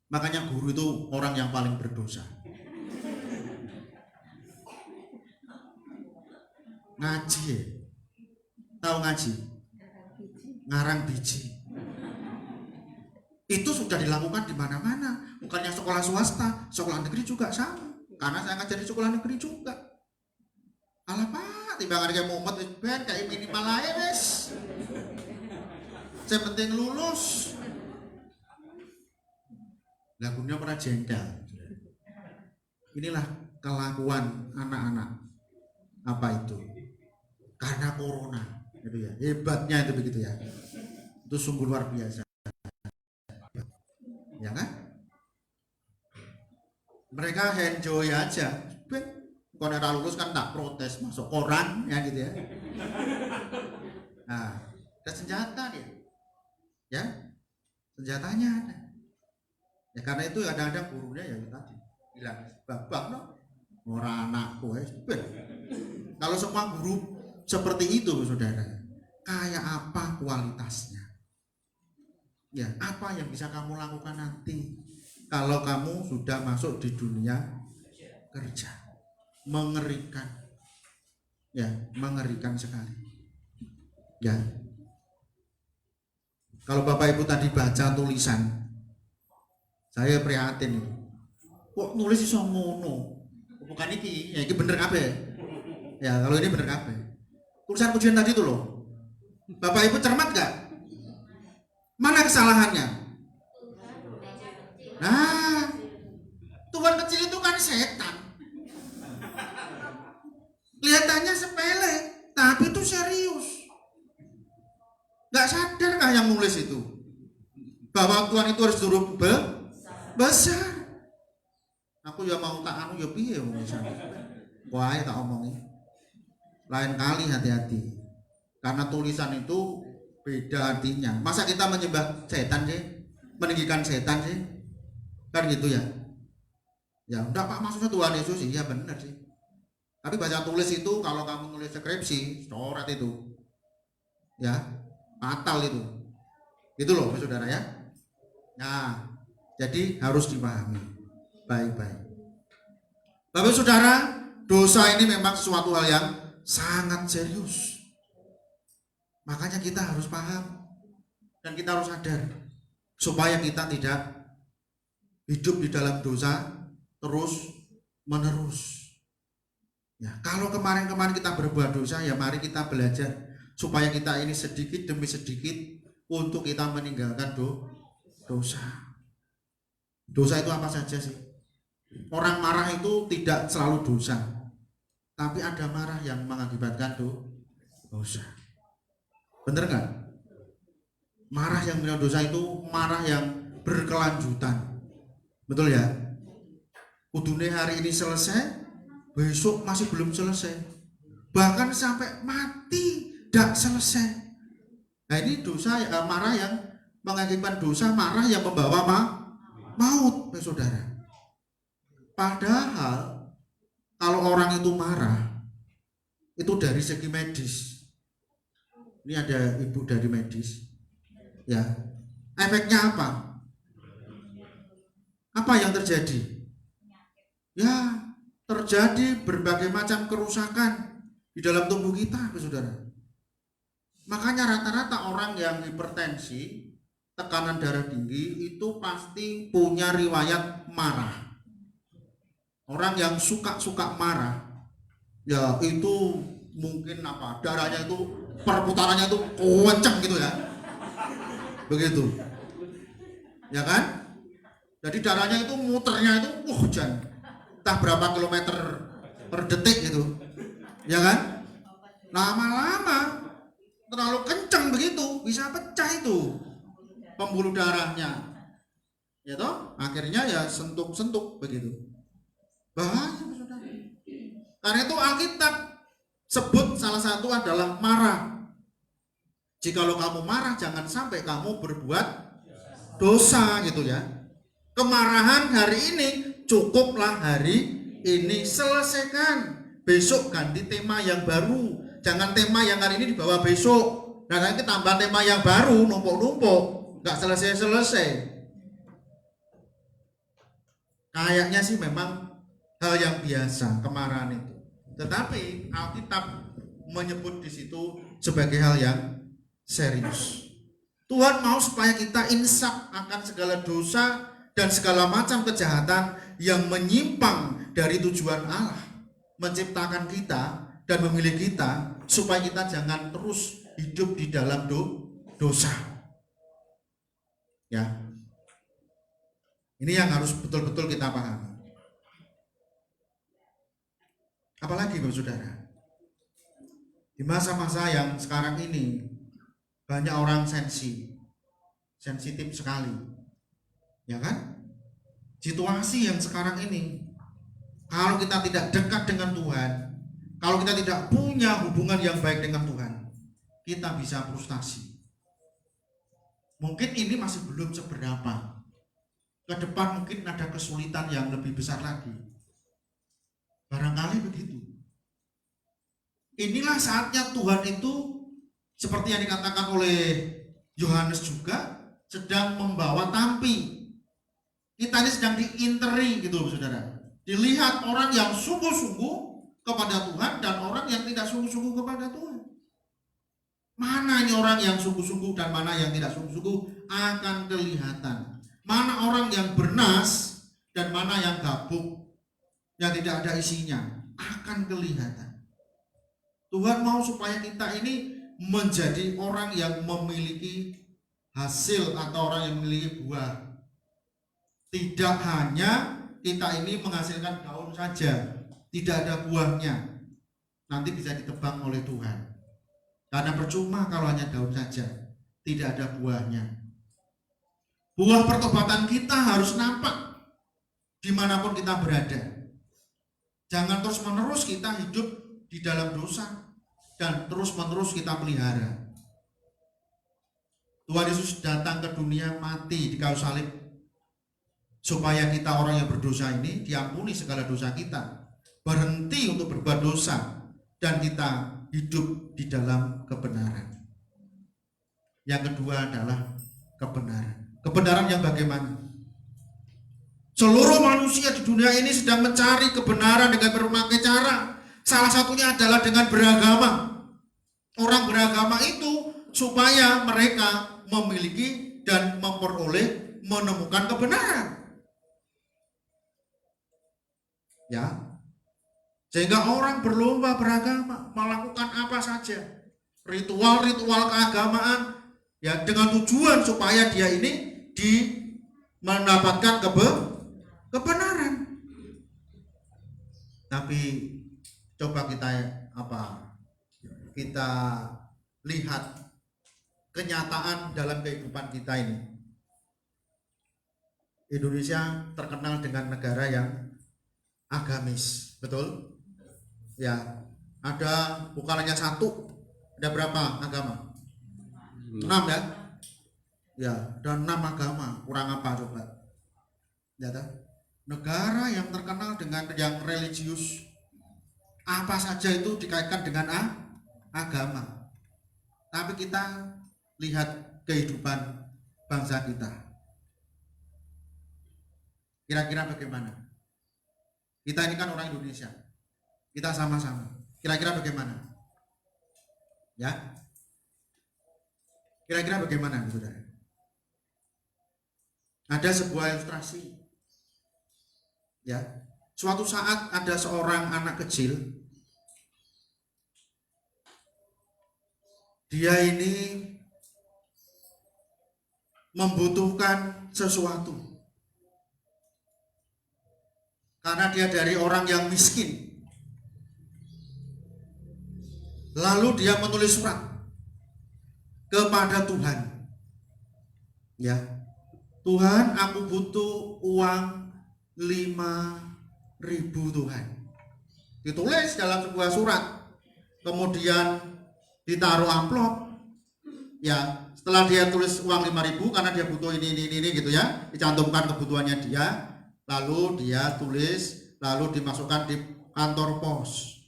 Makanya guru itu orang yang paling berdosa. Ngaji ya? Tahu ngaji? Ngarang biji. Itu sudah dilakukan di mana-mana. Bukannya sekolah swasta, sekolah negeri juga sama. Karena saya ngajar di sekolah negeri juga. Alah Pak, timbangan kayak mumet ben kayak minimal aja wes. Yang penting lulus. Lagunya pernah jengkel. Inilah kelakuan anak-anak. Apa itu? Karena corona, gitu ya. Hebatnya itu begitu ya. Itu sungguh luar biasa. Ya kan? Mereka enjoy aja. Kalau ada lulus kan tak protes, masuk koran ya gitu ya. Nah, ada senjata dia. Ya. Senjatanya ada. Ya karena itu ada gurunya ya tadi bilang babak no orang anakku kalau semua guru seperti itu saudara, kayak apa kualitasnya ya, apa yang bisa kamu lakukan nanti kalau kamu sudah masuk di dunia kerja. Mengerikan ya, mengerikan sekali ya. Kalau Bapak Ibu tadi baca tulisan, saya prihatin itu. Kok nulis iso ngono? Bukan iki, ya iki bener kabeh. Ya, kalau ini bener kabeh. Tulisan pujian tadi itu loh. Bapak Ibu cermat gak? Mana kesalahannya? Nah, Tuhan kecil itu kan setan. Kelihatannya sepele, tapi itu serius. Gak sadarkah yang nulis itu? Bahwa Tuhan itu harus turun besar. Aku ya mau tak anu ya piye wong isan. Wae tak omongi. Lain kali hati-hati. Karena tulisan itu beda artinya. Masa kita menyembah setan sih? Meninggikan setan sih? Kan gitu ya. Ya enggak Pak, maksudnya Tuhan Yesus sih, ya benar sih. Tapi baca tulis itu kalau kamu nulis skripsi, coret itu. Ya, fatal itu. Itu loh saudara ya. Nah, jadi harus dipahami baik-baik. Bapak saudara, dosa ini memang sesuatu hal yang sangat serius. Makanya kita harus paham dan kita harus sadar supaya kita tidak hidup di dalam dosa terus menerus. Ya, kalau kemarin-kemarin kita berbuat dosa, ya mari kita belajar supaya kita ini sedikit demi sedikit untuk kita meninggalkan dosa. Dosa itu apa saja sih? Orang marah itu tidak selalu dosa, tapi ada marah yang mengakibatkan dosa. Bener nggak? Marah yang punya dosa itu marah yang berkelanjutan. Betul ya? Kudune hari ini selesai, besok masih belum selesai. Bahkan sampai mati tidak selesai. Nah ini dosa, marah yang mengakibatkan dosa, marah yang membawa maut, saudara. Padahal kalau orang itu marah, itu dari segi medis. Ini ada ibu dari medis. Ya, efeknya apa? Apa yang terjadi? Ya, terjadi berbagai macam kerusakan di dalam tubuh kita, saudara. Makanya rata-rata orang yang hipertensi, tekanan darah tinggi itu pasti punya riwayat marah. Orang yang suka marah, ya itu mungkin darahnya itu perputarannya itu kencang gitu ya, begitu, ya kan? Jadi darahnya itu muternya itu, entah berapa kilometer per detik gitu, ya kan? Lama-lama terlalu kencang begitu bisa pecah itu pembuluh darahnya, ya toh, akhirnya ya sentuk-sentuk begitu, bahaya saudara. Karena itu Alkitab sebut salah satu adalah marah. Jikalau kamu marah, jangan sampai kamu berbuat dosa gitu ya. Kemarahan hari ini cukuplah hari ini, selesaikan. Besok ganti tema yang baru. Jangan tema yang hari ini dibawa besok. Nah nanti tambah tema yang baru, numpuk-numpuk, nggak selesai-selesai. Kayaknya sih memang hal yang biasa kemarahan itu. Tetapi Alkitab menyebut di situ sebagai hal yang serius. Tuhan mau supaya kita insaf akan segala dosa dan segala macam kejahatan yang menyimpang dari tujuan Allah menciptakan kita dan memilih kita, supaya kita jangan terus hidup di dalam dosa. Ya. Ini yang harus betul-betul kita pahami. Apalagi Bapak Saudara, di masa-masa yang sekarang ini banyak orang sensitif sekali, ya kan? Situasi yang sekarang ini, kalau kita tidak dekat dengan Tuhan, kalau kita tidak punya hubungan yang baik dengan Tuhan, kita bisa frustasi. Mungkin ini masih belum seberapa. Ke depan mungkin ada kesulitan yang lebih besar lagi. Barangkali begitu. Inilah saatnya Tuhan itu, seperti yang dikatakan oleh Yohanes juga, sedang membawa tampi. Kita ini sedang diinteri gitu saudara. Dilihat orang yang sungguh-sungguh kepada Tuhan dan orang yang tidak sungguh-sungguh kepada Tuhan. Mana ini orang yang sungguh-sungguh dan mana yang tidak sungguh-sungguh akan kelihatan. Mana orang yang bernas dan mana yang gabuk, yang tidak ada isinya, akan kelihatan. Tuhan mau supaya kita ini menjadi orang yang memiliki hasil atau orang yang memiliki buah. Tidak hanya kita ini menghasilkan daun saja, tidak ada buahnya, nanti bisa ditebang oleh Tuhan. Karena percuma kalau hanya daun saja, tidak ada buahnya. Buah pertobatan kita harus nampak dimanapun kita berada. Jangan terus-menerus kita hidup di dalam dosa dan terus-menerus kita pelihara. Tuhan Yesus datang ke dunia, mati di kayu salib, supaya kita orang yang berdosa ini diampuni segala dosa kita, berhenti untuk berbuat dosa, dan kita hidup di dalam kebenaran. Yang kedua adalah kebenaran. Kebenaran yang bagaimana? Seluruh manusia di dunia ini sedang mencari kebenaran dengan berbagai cara. Salah satunya adalah dengan beragama. Orang beragama itu supaya mereka memiliki dan memperoleh, menemukan kebenaran. Ya. Sehingga orang berlomba beragama, melakukan apa saja. Ritual-ritual keagamaan, ya, dengan tujuan supaya dia ini mendapatkan kebenaran. Tapi coba kita lihat kenyataan dalam kehidupan kita ini. Indonesia terkenal dengan negara yang agamis, betul? Ya, ada bukan hanya satu, ada berapa agama? 6 ya? Ya, dan 6 agama, kurang apa coba? Ya, negara yang terkenal dengan yang religius, apa saja itu dikaitkan dengan agama. Tapi kita lihat kehidupan bangsa kita. Kira-kira bagaimana? Kita ini kan orang Indonesia. Kita sama-sama. Kira-kira bagaimana? Ya? Kira-kira bagaimana, saudara? Ada sebuah ilustrasi. Ya. Suatu saat ada seorang anak kecil. Dia ini membutuhkan sesuatu. Karena dia dari orang yang miskin. Lalu dia menulis surat kepada Tuhan. Ya. Tuhan, aku butuh uang 5.000 Tuhan. Ditulis dalam sebuah surat. Kemudian ditaruh amplop. Ya, setelah dia tulis uang 5.000 karena dia butuh ini gitu ya, dicantumkan kebutuhannya dia, lalu dia tulis, lalu dimasukkan di kantor pos.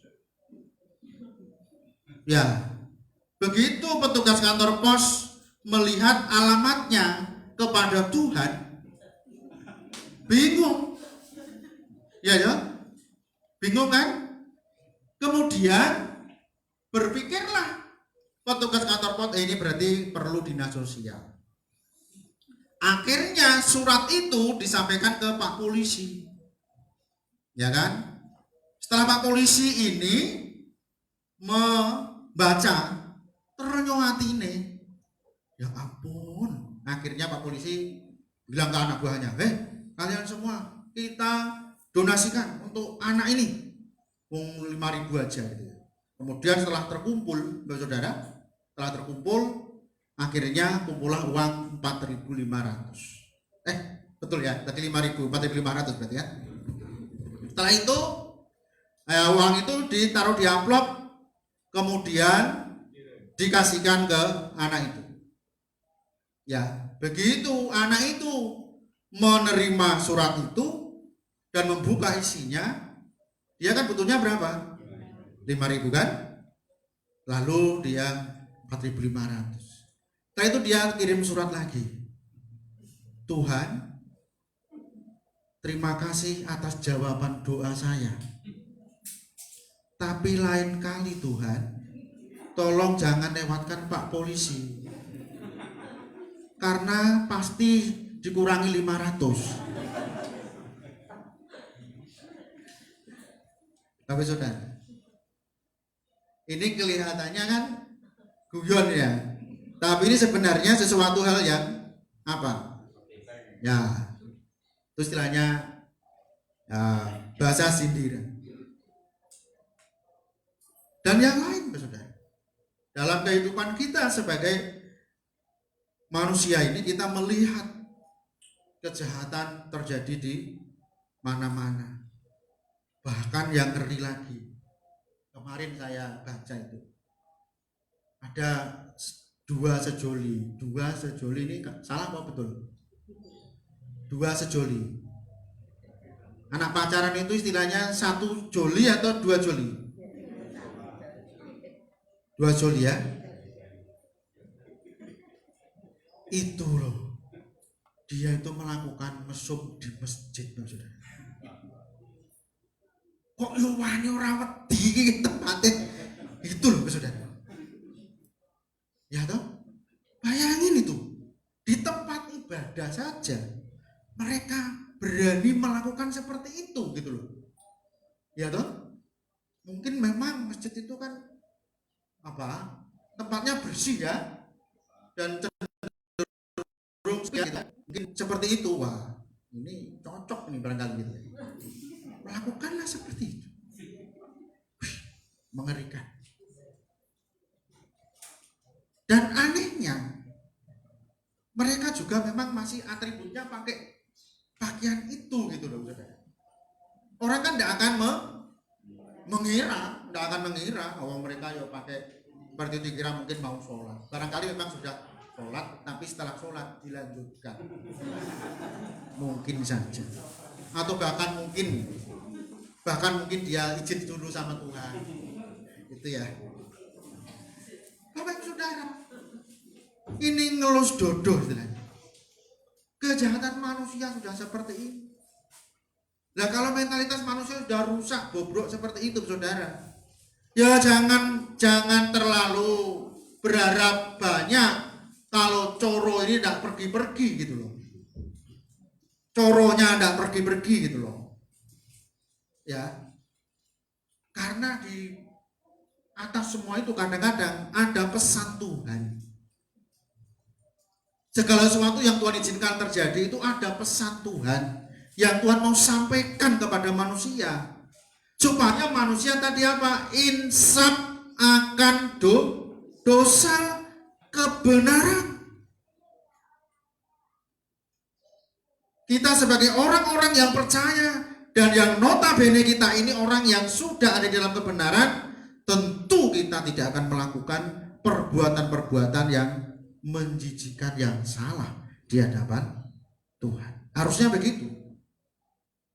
Ya, begitu petugas kantor pos melihat alamatnya kepada Tuhan, bingung. Ya, bingung kan? Kemudian berpikirlah petugas kantor pos, ini berarti perlu dinas sosial. Akhirnya surat itu disampaikan ke Pak Polisi. Ya kan? Setelah Pak Polisi ini membaca, terenyuh hatine. Ya ampun. Akhirnya Pak Polisi bilang ke anak buahnya, kalian semua kita donasikan untuk anak ini. 5.000 aja gitu ya. Kemudian setelah terkumpul, saudara, akhirnya kumpullah uang 4.500. Betul ya, tadi 5.000, 4.500 berarti ya. Setelah itu uang itu ditaruh di amplop, kemudian dikasihkan ke anak itu. Ya, begitu anak itu menerima surat itu dan membuka isinya, dia kan butuhnya berapa? 5.000 kan? Lalu dia 4.500. Setelah itu dia kirim surat lagi. Tuhan, terima kasih atas jawaban doa saya. Tapi lain kali Tuhan, tolong jangan lewatkan Pak Polisi. Karena pasti dikurangi 500. Bapak saudara, ini kelihatannya kan guyon ya, tapi ini sebenarnya sesuatu hal yang apa? Ya, itu istilahnya bahasa sindiran. Dan yang lain, saudara, dalam kehidupan kita sebagai manusia ini kita melihat kejahatan terjadi di mana-mana. Bahkan yang ngeri lagi, kemarin saya baca itu ada dua sejoli ini salah apa betul? Dua sejoli. Anak pacaran itu istilahnya satu joli atau dua joli? Dua joli ya. Itu loh, dia itu melakukan mesum di masjid, saudara. Kok luwani ora wedi tempatnya itu loh, saudara. Ya toh, bayangin itu di tempat ibadah saja mereka berani melakukan seperti itu gitu loh. Ya toh, mungkin memang masjid itu kan tempatnya bersih ya, dan cenderung gitu. Mungkin seperti itu. Wah, ini cocok nih barangkali gitu. Lakukanlah seperti itu. Mengerikan. Dan anehnya, mereka juga memang masih atributnya pakai pakaian itu gitu loh, saudara. Orang kan tidak akan mengira, bahwa mereka ya pakai seperti itu, dikira mungkin mau sholat. Barangkali memang sudah sholat, tapi setelah sholat dilanjutkan. Mungkin saja. Atau bahkan mungkin dia izin dulu sama Tuhan. Itu ya. Bapak saudara, ini ngelus dodo istilahnya. Kejahatan manusia sudah seperti ini. Nah, kalau mentalitas manusia sudah rusak, bobrok seperti itu, saudara, ya jangan terlalu berharap banyak kalau coro ini tidak pergi-pergi gitu loh. Coronya tidak pergi-pergi gitu loh. Ya, karena di atas semua itu kadang-kadang ada pesan Tuhan. Segala sesuatu yang Tuhan izinkan terjadi itu ada pesan Tuhan yang Tuhan mau sampaikan kepada manusia, supaya manusia tadi insaf akan dosa, kebenaran. Kita sebagai orang-orang yang percaya dan yang notabene kita ini orang yang sudah ada di dalam kebenaran, tentu kita tidak akan melakukan perbuatan-perbuatan yang menjijikan, yang salah di hadapan Tuhan. Harusnya begitu.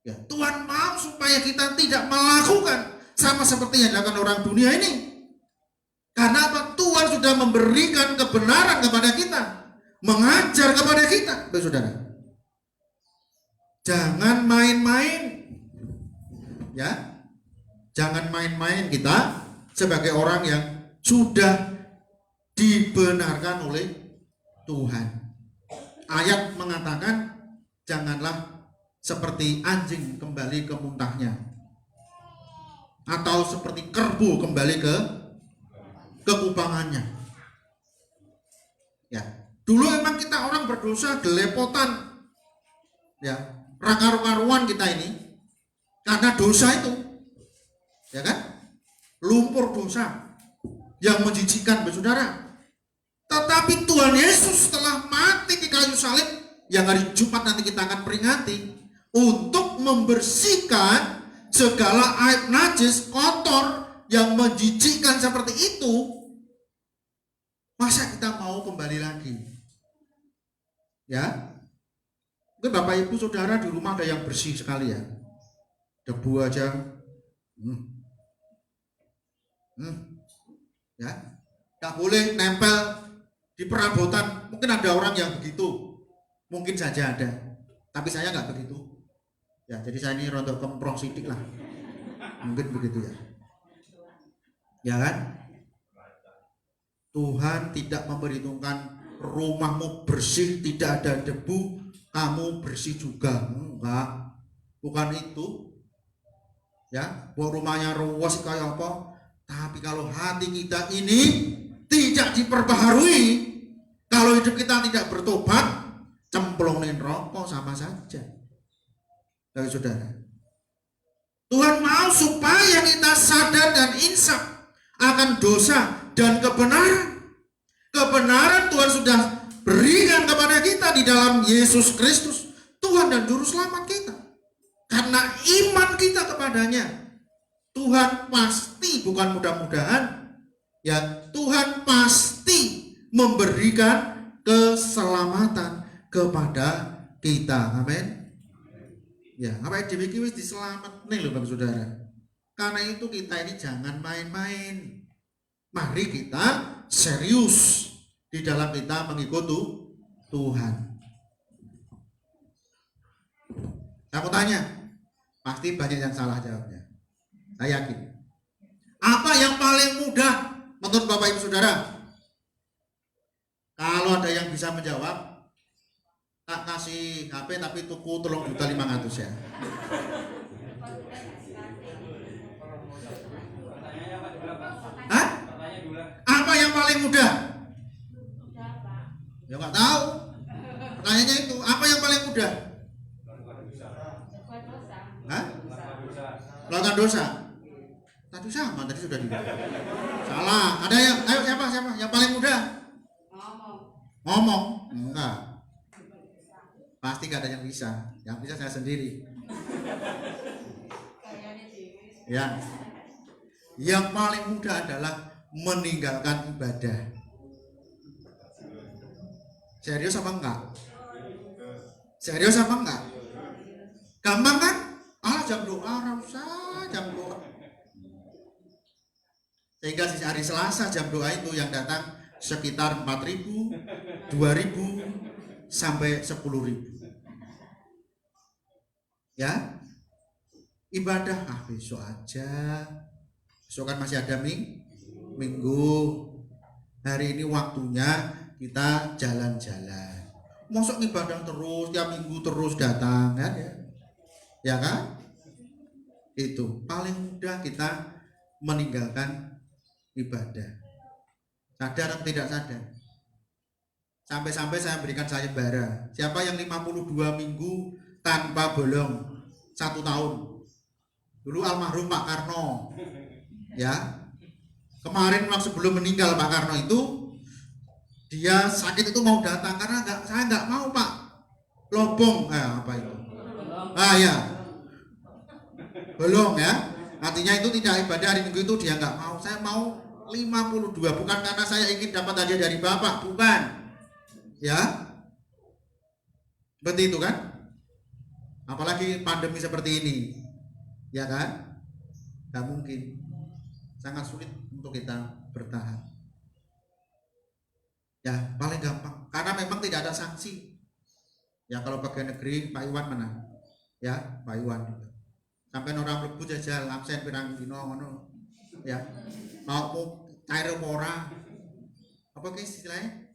Ya, Tuhan mau supaya kita tidak melakukan sama seperti yang dilakukan orang dunia ini. Karena apa? Tuhan sudah memberikan kebenaran kepada kita, mengajar kepada kita, saudara. Jangan main-main, ya, jangan main-main kita sebagai orang yang sudah dibenarkan oleh Tuhan. Ayat mengatakan, janganlah seperti anjing kembali ke muntahnya, atau seperti kerbau kembali ke kekubangannya. Ya, dulu memang kita orang berdosa gelepotan, ya, raka-ruan kita ini karena dosa itu, ya kan, lumpur dosa yang menjijikan, saudara. Tetapi Tuhan Yesus telah mati di kayu salib, yang hari Jumat nanti kita akan peringati, untuk membersihkan segala aib najis kotor yang menjijikkan seperti itu. Masa kita mau kembali lagi? Ya, mungkin Bapak Ibu Saudara di rumah ada yang bersih sekali ya, debu aja, ya, nggak boleh nempel di perabotan. Mungkin ada orang yang begitu, mungkin saja ada, tapi saya nggak begitu. Ya, jadi saya ini rontok kemprong sidik lah, mungkin begitu ya. Ya kan? Tuhan tidak memperhitungkan rumahmu bersih, tidak ada debu, kamu bersih juga. Enggak, bukan itu. Ya, buat rumahnya ruas kayak apa, tapi kalau hati kita ini tidak diperbaharui, kalau hidup kita tidak bertobat, cemplungin rokok sama saja. Dari saudara, Tuhan mau supaya kita sadar dan insaf akan dosa dan kebenaran. Kebenaran Tuhan sudah berikan kepada kita di dalam Yesus Kristus, Tuhan dan Juru Selamat kita. Karena iman kita kepadanya, Tuhan pasti, bukan mudah-mudahan, ya, Tuhan pasti memberikan keselamatan kepada kita. Amin. Ya, apa yang demikian wis diselamat nih loh Bapak Saudara. Karena itu kita ini jangan main-main. Mari kita serius di dalam kita mengikuti Tuhan. Aku tanya, pasti banyak yang salah jawabnya. Saya yakin. Apa yang paling mudah menurut Bapak Ibu Saudara? Kalau ada yang bisa menjawab, tak kasih HP tapi tuku 3.500.000 ya. Hah? Apa yang paling mudah? Ya nggak tahu. Pertanyaannya itu, apa yang paling mudah? Hah? Melakukan dosa. Tadi sama, tadi sudah dibilang. Salah. Ada yang, ayo siapa? Yang paling mudah? Ngomong. Enggak. Pasti gak ada yang bisa. Yang bisa saya sendiri. Ya. Yang paling mudah adalah meninggalkan ibadah. Serius apa enggak? Serius apa enggak? Gampang kan? Jam doa, jam doa. Sehingga di hari Selasa jam doa itu yang datang sekitar 4.000, 2.000 sampai 10.000. Ya, ibadah besok aja. Besok kan masih ada minggu. Hari ini waktunya kita jalan-jalan. Mosok ibadah terus, tiap minggu terus datang kan ya? Ya kan? Itu paling mudah kita meninggalkan ibadah. Sadar atau tidak sadar? Sampai-sampai saya berikan sayembara. Siapa yang 52 minggu tanpa bolong 1 tahun? Dulu almarhum Pak Karno. Ya. Kemarin waktu sebelum meninggal Pak Karno itu dia sakit itu mau datang karena saya nggak mau Pak lobong apa itu ya belum ya, artinya itu tidak ibadah hari Minggu itu dia nggak mau. Saya mau 52, bukan karena saya ingin dapat hadiah dari Bapak, bukan ya, seperti itu kan, apalagi pandemi seperti ini ya kan, nggak mungkin, sangat sulit untuk kita bertahan ya, paling gampang karena memang tidak ada sanksi ya. Kalau bagian negeri Pak Iwan mana ya, Pak Iwan sampai orang mlebu jajal absen pirang dino ngono ya, mau cair ora apa ki istilahnya,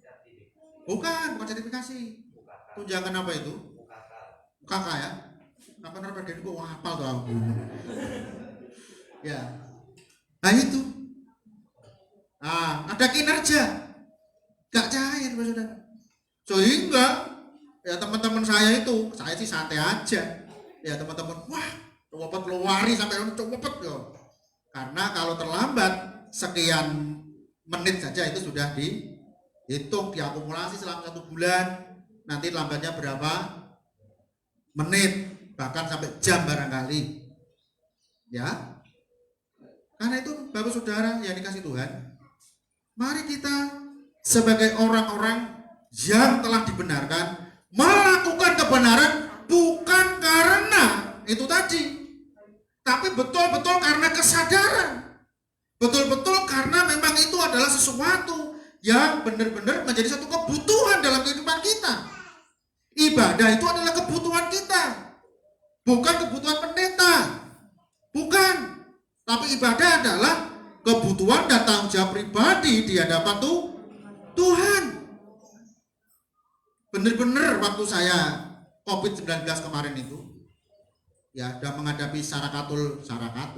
bukan sertifikasi, tunjangan apa itu kakak ya, sampai orang bagian kok hafal tuh aku ya. Nah itu ada kinerja gak cair saudara, sehingga ya teman-teman saya itu, saya sih santai aja ya, teman-teman wah cepet keluari sampai cepet loh, karena kalau terlambat sekian menit saja itu sudah dihitung, diakumulasi selama 1 bulan, nanti lambatnya berapa menit, bahkan sampai jam barangkali ya. Karena itu Bapak Saudara yang dikasih Tuhan, mari kita sebagai orang-orang yang telah dibenarkan melakukan kebenaran, bukan karena itu tadi, tapi betul-betul karena kesadaran, betul-betul karena memang itu adalah sesuatu yang benar-benar menjadi satu kebutuhan dalam kehidupan kita. Ibadah itu adalah kebutuhan kita, bukan kebutuhan pendeta, bukan, tapi ibadah adalah kebutuhan dan tanggung jawab pribadi di hadapan Tuhan. Benar-benar waktu saya COVID-19 kemarin itu ya, udah menghadapi sarakatul apa?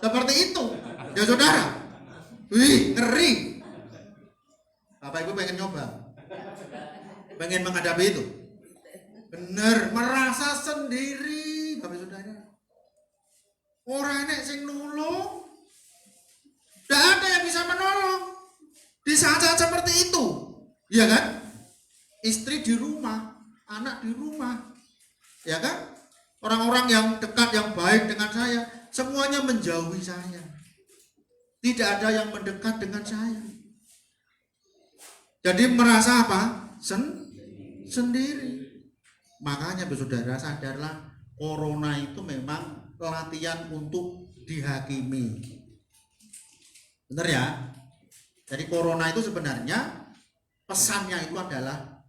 Seperti itu ya saudara. Wih, ngeri. Bapak Ibu pengen nyoba, pengen menghadapi itu, bener merasa sendiri Bapak Saudara. Orang enek sing nulung, tidak ada yang bisa menolong di saat-saat seperti itu, ya kan? Istri di rumah, anak di rumah, ya kan? Orang-orang yang dekat, yang baik dengan saya, semuanya menjauhi saya. Tidak ada yang mendekat dengan saya. Jadi merasa apa? Sendiri. Makanya saudara sadarlah, corona itu memang latihan untuk dihakimi. Benar ya? Jadi corona itu sebenarnya pesannya itu adalah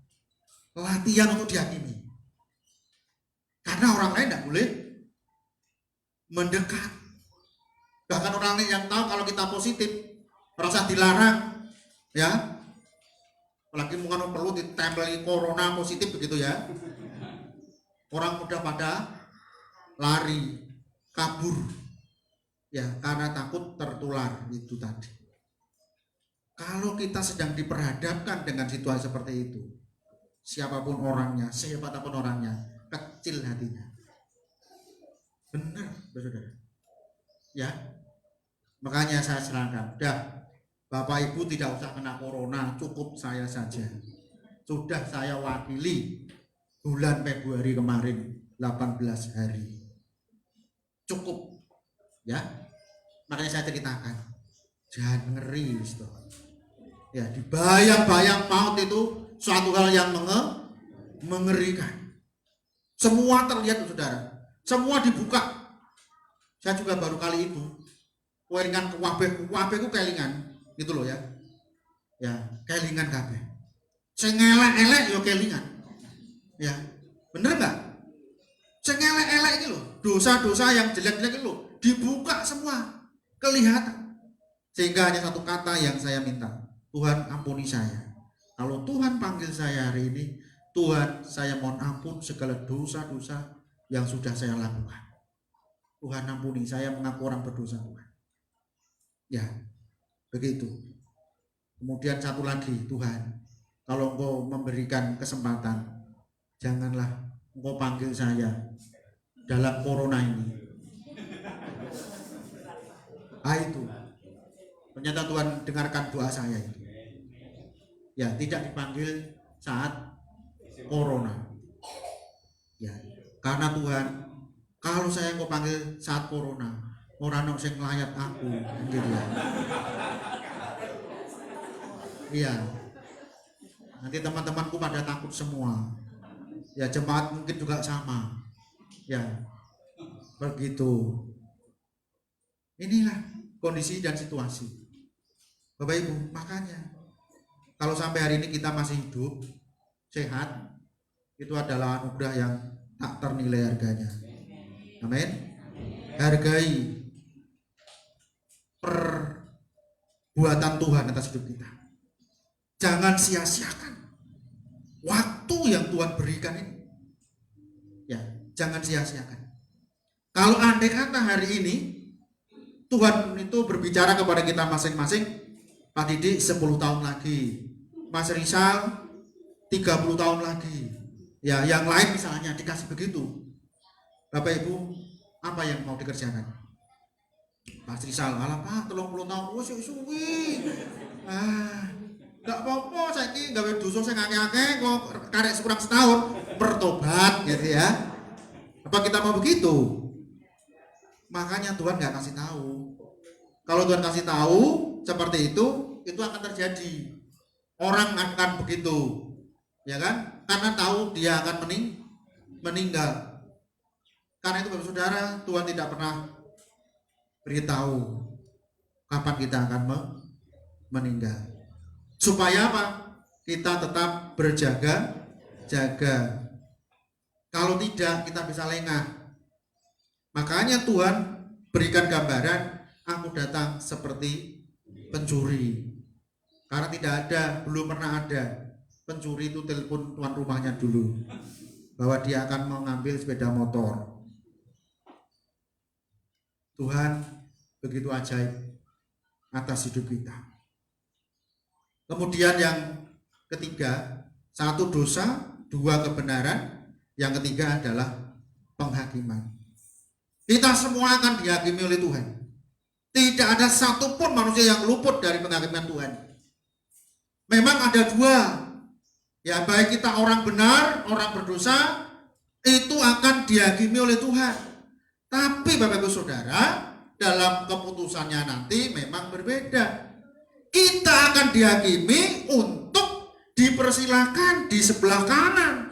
latihan untuk dihakimi. Karena orang lain tidak boleh mendekat. Bahkan orang lain yang tahu kalau kita positif merasa dilarang, ya. Apalagi mungkin perlu ditempeli corona positif begitu ya. Orang mudah pada lari, kabur, ya karena takut tertular itu tadi. Kalau kita sedang diperhadapkan dengan situasi seperti itu, siapapun orangnya, siapapun orangnya, kecil hatinya. Benar, saudara. Ya, makanya saya serahkan. Dah, Bapak Ibu tidak usah kena corona, cukup saya saja. Sudah saya wakili bulan Februari kemarin 18 hari. Cukup, ya. Makanya saya ceritakan, jangan ngeri, Ustaz. Ya, dibayang-bayang maut itu suatu hal yang mengerikan. Semua terlihat, saudara. Semua dibuka. Saya juga baru kali itu kelingan kuwabe ku kelingan gitu loh ya. Ya, kelingan kabeh. Sing elek-elek yo kelingan. Ya, bener enggak? Sing elek-elek iki lho, dosa-dosa yang jelek-jelek itu dibuka semua, kelihatan. Sehingga hanya satu kata yang saya minta, Tuhan ampuni saya. Kalau Tuhan panggil saya hari ini, Tuhan saya mohon ampun segala dosa-dosa yang sudah saya lakukan. Tuhan ampuni, saya mengaku orang berdosa Tuhan. Ya, begitu. Kemudian satu lagi, Tuhan, kalau Engkau memberikan kesempatan, janganlah Engkau panggil saya dalam corona ini. Itu ternyata Tuhan dengarkan doa saya itu. Ya, tidak dipanggil saat corona. Ya, karena Tuhan, kalau saya kok panggil saat corona, orang ono sing nglayat aku, gitu ya. Iya. Nanti teman-temanku pada takut semua. Ya, jemaat mungkin juga sama. Ya, begitu. Inilah kondisi dan situasi. Bapak Ibu, makanya kalau sampai hari ini kita masih hidup, sehat, itu adalah anugerah yang tak ternilai harganya. Amin. Hargai perbuatan Tuhan atas hidup kita. Jangan sia-siakan waktu yang Tuhan berikan ini. Ya, jangan sia-siakan. Kalau andai kata hari ini Tuhan itu berbicara kepada kita masing-masing, Pak Didi 10 tahun lagi, Mas Rizal 30 tahun lagi. Ya, yang lain misalnya dikasih begitu. Bapak Ibu, apa yang mau dikerjakan? Mas Rizal, alah Pak, 30 tahun, suwi. Gak apa-apa, saya ini gawe dosa saya ngake-ngake, kok karek kurang setahun, bertobat gitu ya. Apa kita mau begitu? Makanya Tuhan gak kasih tahu. Kalau Tuhan kasih tahu seperti itu akan terjadi. Orang akan begitu, ya kan? Karena tahu dia akan meninggal. Karena itu Bapak Saudara, Tuhan tidak pernah beritahu kapan kita akan meninggal. Supaya apa? Kita tetap berjaga-jaga. Kalau tidak, kita bisa lengah. Makanya Tuhan berikan gambaran, aku datang seperti pencuri. Karena tidak ada, belum pernah ada pencuri itu telepon tuan rumahnya dulu bahwa dia akan mengambil sepeda motor. Tuhan begitu ajaib atas hidup kita. Kemudian yang ketiga, 1 dosa, 2 kebenaran, yang ketiga adalah penghakiman. Kita semua akan dihakimi oleh Tuhan. Tidak ada satupun manusia yang luput dari penghakiman Tuhan. Memang ada 2. Ya, baik kita orang benar, orang berdosa, itu akan dihakimi oleh Tuhan. Tapi Bapak Ibu Saudara, dalam keputusannya nanti memang berbeda. Kita akan dihakimi untuk dipersilakan di sebelah kanan,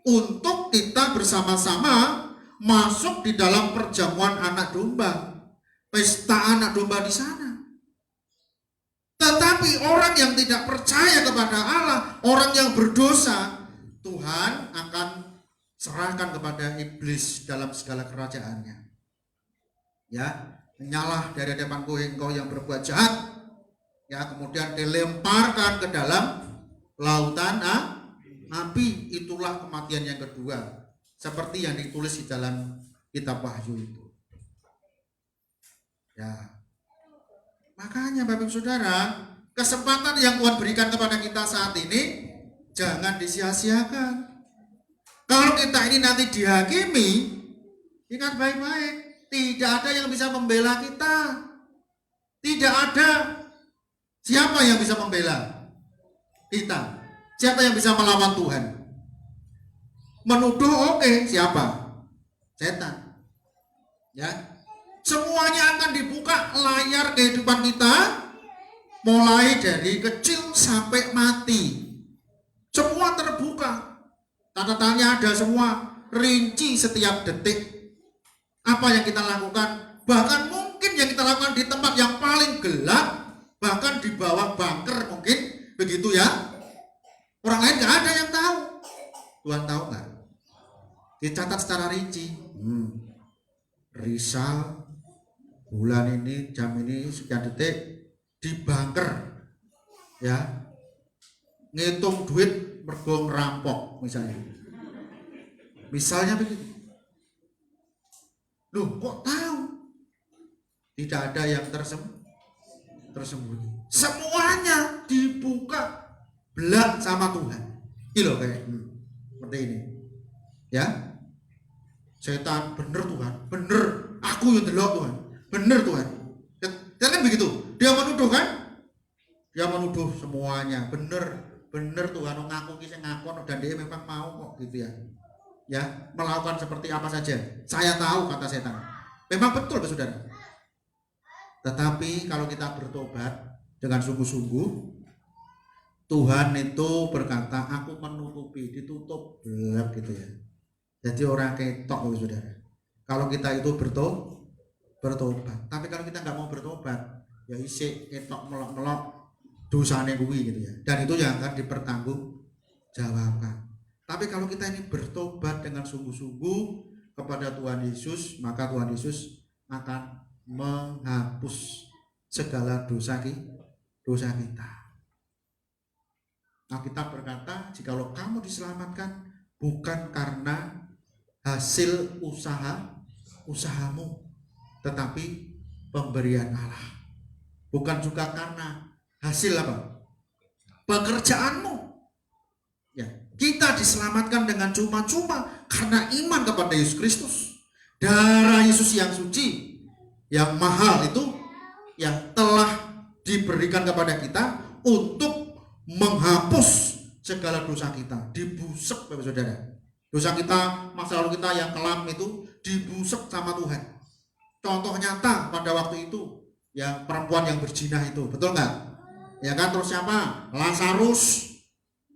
untuk kita bersama-sama masuk di dalam perjamuan anak domba, pesta anak domba di sana. Tetapi orang yang tidak percaya kepada Allah, orang yang berdosa, Tuhan akan serahkan kepada iblis dalam segala kerajaannya. Ya, menyalah dari hadapanku engkau yang berbuat jahat. Ya, kemudian dilemparkan ke dalam lautan api. Itulah kematian yang kedua, seperti yang ditulis di dalam kitab Wahyu itu. Ya. Makanya Bapak Saudara, kesempatan yang Tuhan berikan kepada kita saat ini jangan disia-siakan. Kalau kita ini nanti dihakimi, ingat baik-baik, tidak ada yang bisa membela kita. Tidak ada. Siapa yang bisa membela kita? Siapa yang bisa melawan Tuhan? Menuduh oke, siapa? Setan. Ya. Semuanya akan dibuka layar kehidupan kita, mulai dari kecil sampai mati. Semua terbuka. Catatannya ada semua, rinci setiap detik. Apa yang kita lakukan, bahkan mungkin yang kita lakukan di tempat yang paling gelap, bahkan di bawah bunker mungkin, begitu ya. Orang lain gak ada yang tahu. Tuhan tahu gak? Dicatat secara rinci. Rizal bulan ini, jam ini, sekian detik di bunker, ya, ngitung duit mergo ngerampok misalnya begitu. Loh, kok tahu? Tidak ada yang tersembunyi. Semuanya dibuka belak sama Tuhan. Ini loh kayak seperti ini, ya. Setan, bener Tuhan, bener. Aku yang delok Tuhan, bener Tuhan. Dan kan begitu. Dia menuduh kan? Dia menuduh semuanya. Bener Tuhan. Ngaku kisah ngakon dan dia memang mau kok gitu ya. Ya, melakukan seperti apa saja. Saya tahu kata setan. Memang betul saudara. Tetapi kalau kita bertobat dengan sungguh-sungguh, Tuhan itu berkata, aku menutupi, ditutup gelap gitu ya. Jadi orang ketok saudara. Kalau kita itu bertobat. Tapi kalau kita nggak mau bertobat, ya isi ketok melok-melok dosane kuwi gitu ya. Dan itu yang akan dipertanggungjawabkan. Tapi kalau kita ini bertobat dengan sungguh-sungguh kepada Tuhan Yesus, maka Tuhan Yesus akan menghapus segala dosa kita. Alkitab berkata, jikalau kamu diselamatkan bukan karena hasil usahamu, tetapi pemberian Allah. Bukan juga karena hasil apa? Pekerjaanmu. Ya, kita diselamatkan dengan cuma-cuma karena iman kepada Yesus Kristus. Darah Yesus yang suci, yang mahal itu yang telah diberikan kepada kita untuk menghapus segala dosa kita. Dibusek Bapak Saudara. Dosa kita, masa lalu kita yang kelam itu dibusek sama Tuhan. Contoh nyata pada waktu itu, ya perempuan yang berzina itu, betul nggak? Ya kan, terus siapa? Lazarus.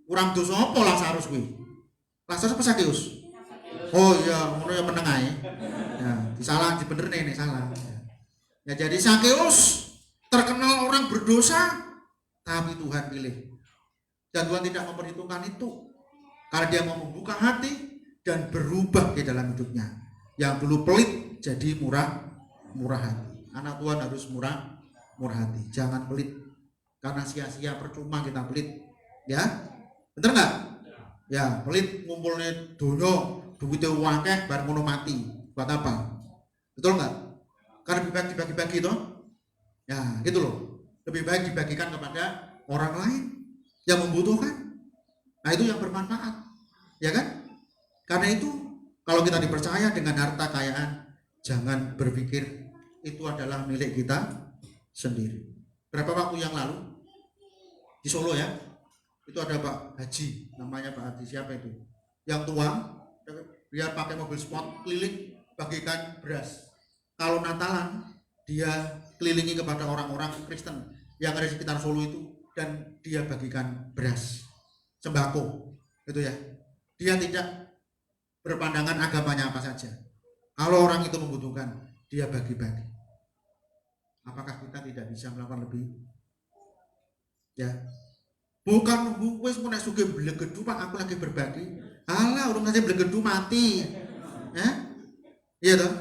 Kurang dosa apa Lazarus kuwi? Lazarus apa Sakeus? Oh iya, ngono ya menengah ya. Ya, disalah dibenerne nek salah. Ya jadi Sakeus terkenal orang berdosa, tapi Tuhan pilih. Dan Tuhan tidak memperhitungkan itu. Karena dia mau membuka hati dan berubah di dalam hidupnya. Yang dulu pelit jadi murah hati. Anak Tuhan harus murah hati. Jangan pelit. Karena sia-sia percuma kita pelit. Ya, bener nggak? Ya, pelit ngumpulnya dono, duitnya wakeh, bareng ngono mati. Buat apa? Betul nggak? Karena lebih baik dibagi-bagi toh. Ya, gitu loh. Lebih baik dibagikan kepada orang lain yang membutuhkan. Nah, itu yang bermanfaat. Ya kan? Karena itu kalau kita dipercaya dengan harta kekayaan, jangan berpikir itu adalah milik kita sendiri. Berapa waktu yang lalu di Solo ya, itu ada Pak Haji, namanya Pak Haji, siapa itu? Yang tua, dia pakai mobil sport keliling bagikan beras. Kalau Natalan, dia kelilingi kepada orang-orang Kristen yang ada di sekitar Solo itu, dan dia bagikan beras, sembako, gitu ya. Dia tidak berpandangan agamanya apa saja. Kalau orang itu membutuhkan, dia bagi-bagi. Apakah kita tidak bisa melakukan lebih? Ya, bukan wes mau nek sugih blegedu Pak, aku lagi berbagi. Alah, urung saja blegedu mati. Ya? Iya toh?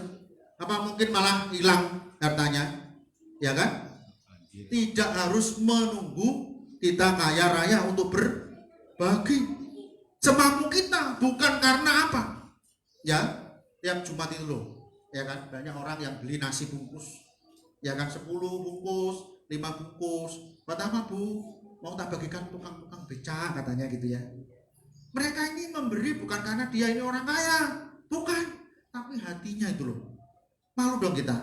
Apa mungkin malah hilang hartanya? Ya kan? Tidak harus menunggu kita kaya raya untuk berbagi. Semampu kita, bukan karena apa? Ya, tiap Jumat itu loh. Ya kan? Banyak orang yang beli nasi bungkus. Ya kan, 10 bungkus, 5 bungkus. Buat apa Bu? Mau tak bagikan tukang-tukang becak katanya gitu ya. Mereka ini memberi bukan karena dia ini orang kaya, bukan, tapi hatinya itu loh. Malu dong kita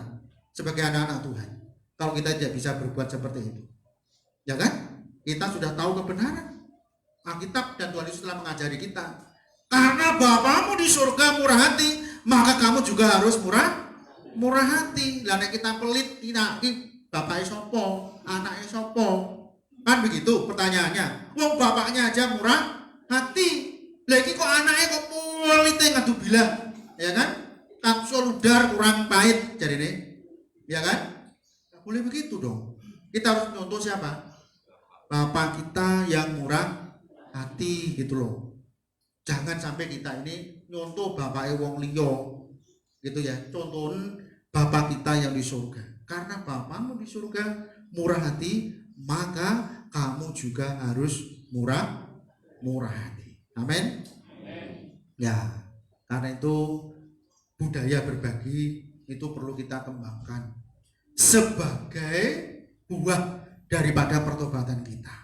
sebagai anak-anak Tuhan kalau kita tidak bisa berbuat seperti itu. Ya kan? Kita sudah tahu kebenaran. Alkitab dan Tuhan Yesus telah mengajari kita. Karena Bapamu di surga murah hati, maka kamu juga harus murah hati. Lah nek kita pelit, tidak bapaknya sopo, anaknya sopo. Kan begitu pertanyaannya. Wong bapaknya aja murah hati. Lagi kok anaknya kok pelite ngadu bilah. Ya kan? Kapsul udar kurang pahit jadi nih. Ya kan? Nggak boleh begitu dong. Kita harus contoh siapa? Bapak kita yang murah hati gitu loh. Jangan sampai kita ini nyontoh bapaknya wong liya gitu ya. Contohin bapak kita yang di surga. Karena Bapakmu di surga murah hati, maka kamu juga harus murah hati. Amin. Ya, karena itu budaya berbagi itu perlu kita kembangkan sebagai buah daripada pertobatan kita.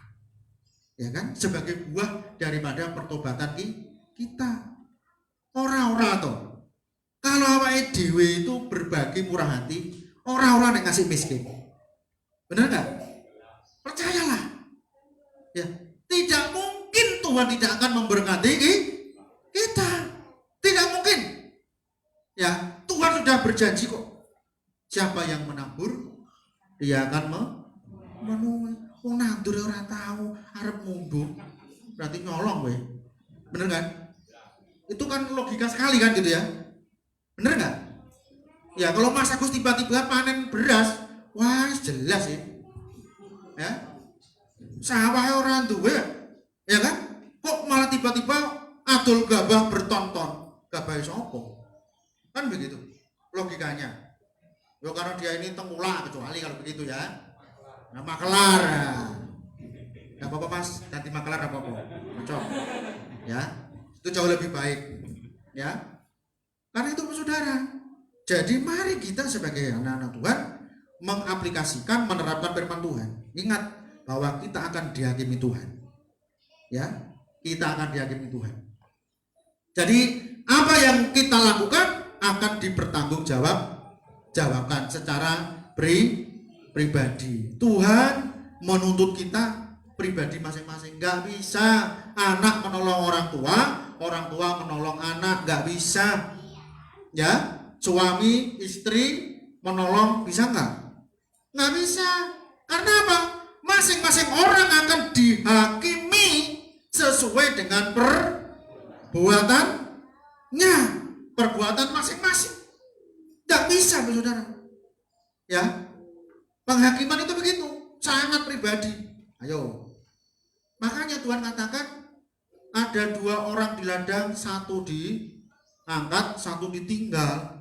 Ya kan? Sebagai buah daripada pertobatan kita. Ora-ora toh. Kalau awake dhewe itu berbagi murah hati, orang-orang yang ngasih miskin. Benar nggak? Percayalah. Ya, tidak mungkin Tuhan tidak akan memberkati kita. Tidak mungkin. Ya, Tuhan sudah berjanji kok. Siapa yang menabur, dia akan menuai. Nandur orang tahu, arep mundur, berarti nyolong weh. Bener kan? Itu kan logika sekali kan gitu ya. Bener nggak? Ya kalau Mas Agus tiba-tiba panen beras, wah jelas ya. Ya, sawah orang duwe, ya kan? Kok malah tiba-tiba adol gabah bertonton, gabah sopo? Kan begitu logikanya. Yo karena dia ini tengkulak kecuali kalau begitu ya. Nah, makelar. Gak apa-apa Mas, ganti makelar gak apa-apa. Cocok. Ya, itu jauh lebih baik. Ya. Karena itu saudara. Jadi mari kita sebagai anak-anak Tuhan mengaplikasikan, menerapkan firman Tuhan. Ingat bahwa kita akan dihakimi Tuhan. Ya, kita akan dihakimi Tuhan. Jadi apa yang kita lakukan akan dipertanggungjawabkan secara pribadi. Tuhan menuntut kita pribadi masing-masing. Gak bisa anak menolong orang tua menolong anak, gak bisa. Ya, suami istri menolong bisa nggak? Nggak bisa. Karena apa? Masing-masing orang akan dihakimi sesuai dengan perbuatan masing-masing. Nggak bisa, saudara. Ya, penghakiman itu begitu, sangat pribadi. Ayo. Makanya Tuhan katakan ada 2 orang di ladang, 1 diangkat, 1 ditinggal.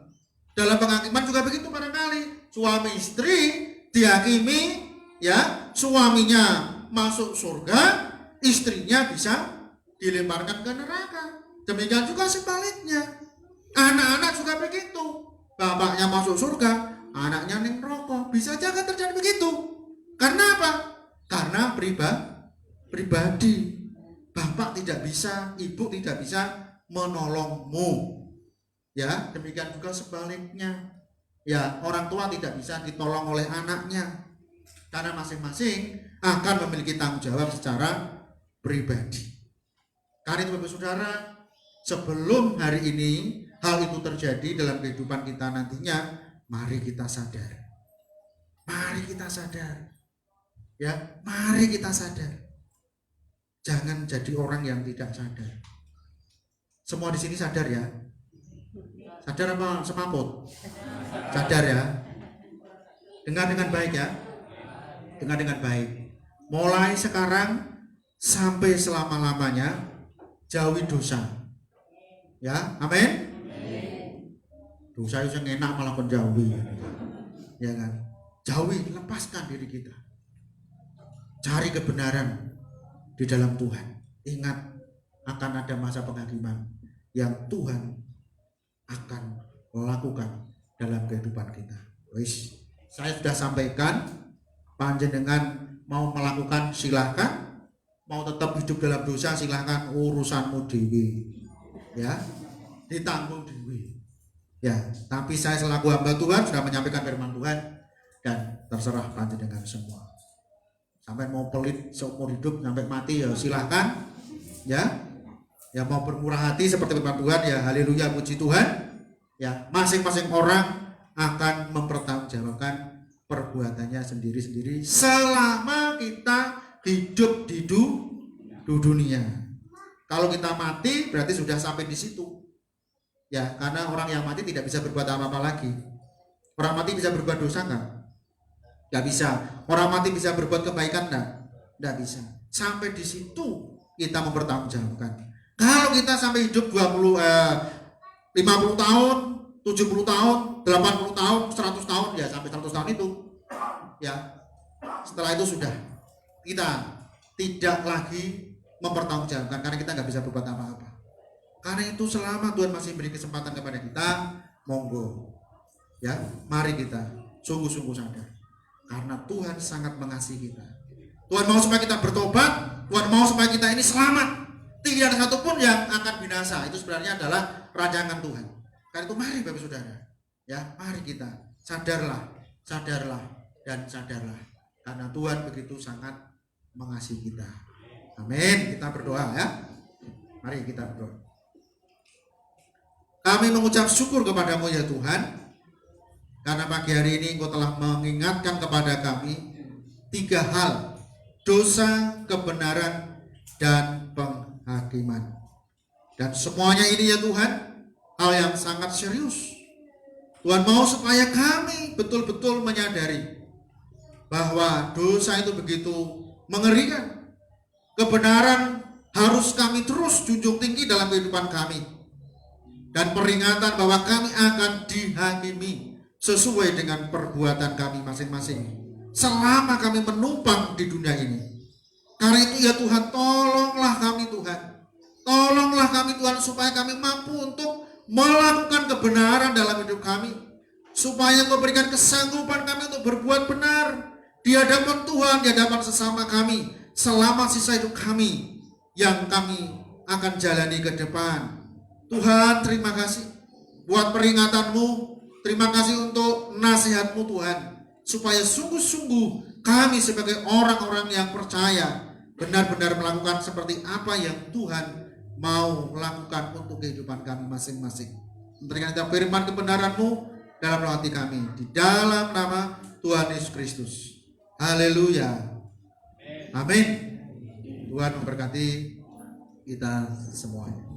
Dalam penghakiman juga begitu barangkali. Suami istri dihakimi, ya, suaminya masuk surga, istrinya bisa dilemparkan ke neraka. Demikian juga sebaliknya. Anak-anak juga begitu. Bapaknya masuk surga, anaknya ning rokok. Bisa aja kan terjadi begitu. Karena apa? Karena pribadi. Bapak tidak bisa, ibu tidak bisa menolongmu. Ya, demikian juga sebaliknya. Ya, orang tua tidak bisa ditolong oleh anaknya. Karena masing-masing akan memiliki tanggung jawab secara pribadi. Karena itu Bapak Saudara, sebelum hari ini hal itu terjadi dalam kehidupan kita nantinya, mari kita sadar. Mari kita sadar. Ya, mari kita sadar. Jangan jadi orang yang tidak sadar. Semua di sini sadar ya? Sadar apa semaput? Sadar ya? Dengar dengan baik ya? Dengar dengan baik. Mulai sekarang sampai selama-lamanya jauhi dosa. Ya, amin? Dosa itu yang enak malah menjauhi. Ya kan? Jauhi, lepaskan diri kita. Cari kebenaran di dalam Tuhan. Ingat akan ada masa penghakiman yang Tuhan akan lakukan dalam kehidupan kita. Wis, saya sudah sampaikan. Panjenengan mau melakukan silahkan, mau tetap hidup dalam dosa silahkan, urusanmu dewi. Ya, ditanggung dewi. Ya, tapi saya selaku hamba Tuhan sudah menyampaikan firman Tuhan dan terserah panjenengan semua. Sampai mau pelit seumur hidup sampai mati ya silahkan. Ya, ya mau bermurah hati seperti firman Tuhan ya haleluya puji Tuhan. Ya, masing-masing orang akan mempertanggungjawabkan perbuatannya sendiri-sendiri selama kita hidup di dunia. Kalau kita mati berarti sudah sampai di situ. Ya, karena orang yang mati tidak bisa berbuat apa-apa lagi. Orang mati bisa berbuat dosa kan? Gak bisa. Orang mati bisa berbuat kebaikan Gak bisa. Sampai di situ kita mempertanggungjawabkan. Kalau kita sampai hidup 50 tahun, 70 tahun, 80 tahun, 100 tahun, ya sampai 100 tahun itu. Ya. Setelah itu sudah kita tidak lagi mempertanggungjawabkan karena kita nggak bisa berbuat apa-apa. Karena itu selama Tuhan masih beri kesempatan kepada kita, monggo. Ya, mari kita sungguh-sungguh sadar. Karena Tuhan sangat mengasihi kita. Tuhan mau supaya kita bertobat, Tuhan mau supaya kita ini selamat. Tidak ada satupun yang akan binasa. Itu sebenarnya adalah rancangan Tuhan. Karena itu mari Bapak Saudara, ya, mari kita sadarlah dan sadarlah. Karena Tuhan begitu sangat mengasihi kita. Amin. Kita berdoa ya. Mari kita berdoa. Kami mengucap syukur kepadamu ya Tuhan, karena pagi hari ini Engkau telah mengingatkan kepada kami 3 hal: dosa, kebenaran, dan penghakiman. Dan semuanya ini ya Tuhan, hal yang sangat serius. Tuhan mau supaya kami betul-betul menyadari bahwa dosa itu begitu mengerikan. Kebenaran harus kami terus junjung tinggi dalam kehidupan kami. Dan peringatan bahwa kami akan dihakimi sesuai dengan perbuatan kami masing-masing selama kami menumpang di dunia ini. Karena itu ya Tuhan, tolonglah kami Tuhan. Tolonglah kami Tuhan supaya kami mampu untuk melakukan kebenaran dalam hidup kami. Supaya Engkau berikan kesanggupan kami untuk berbuat benar di hadapan Tuhan, di hadapan sesama kami selama sisa hidup kami yang kami akan jalani ke depan. Tuhan, terima kasih buat peringatanmu. Terima kasih untuk nasihatmu Tuhan, supaya sungguh-sungguh kami sebagai orang-orang yang percaya benar-benar melakukan seperti apa yang Tuhan mau lakukan untuk kehidupan kami masing-masing. Memberikan kita firman kebenaran-Mu dalam hati kami, di dalam nama Tuhan Yesus Kristus. Haleluya. Amin. Tuhan memberkati kita semuanya.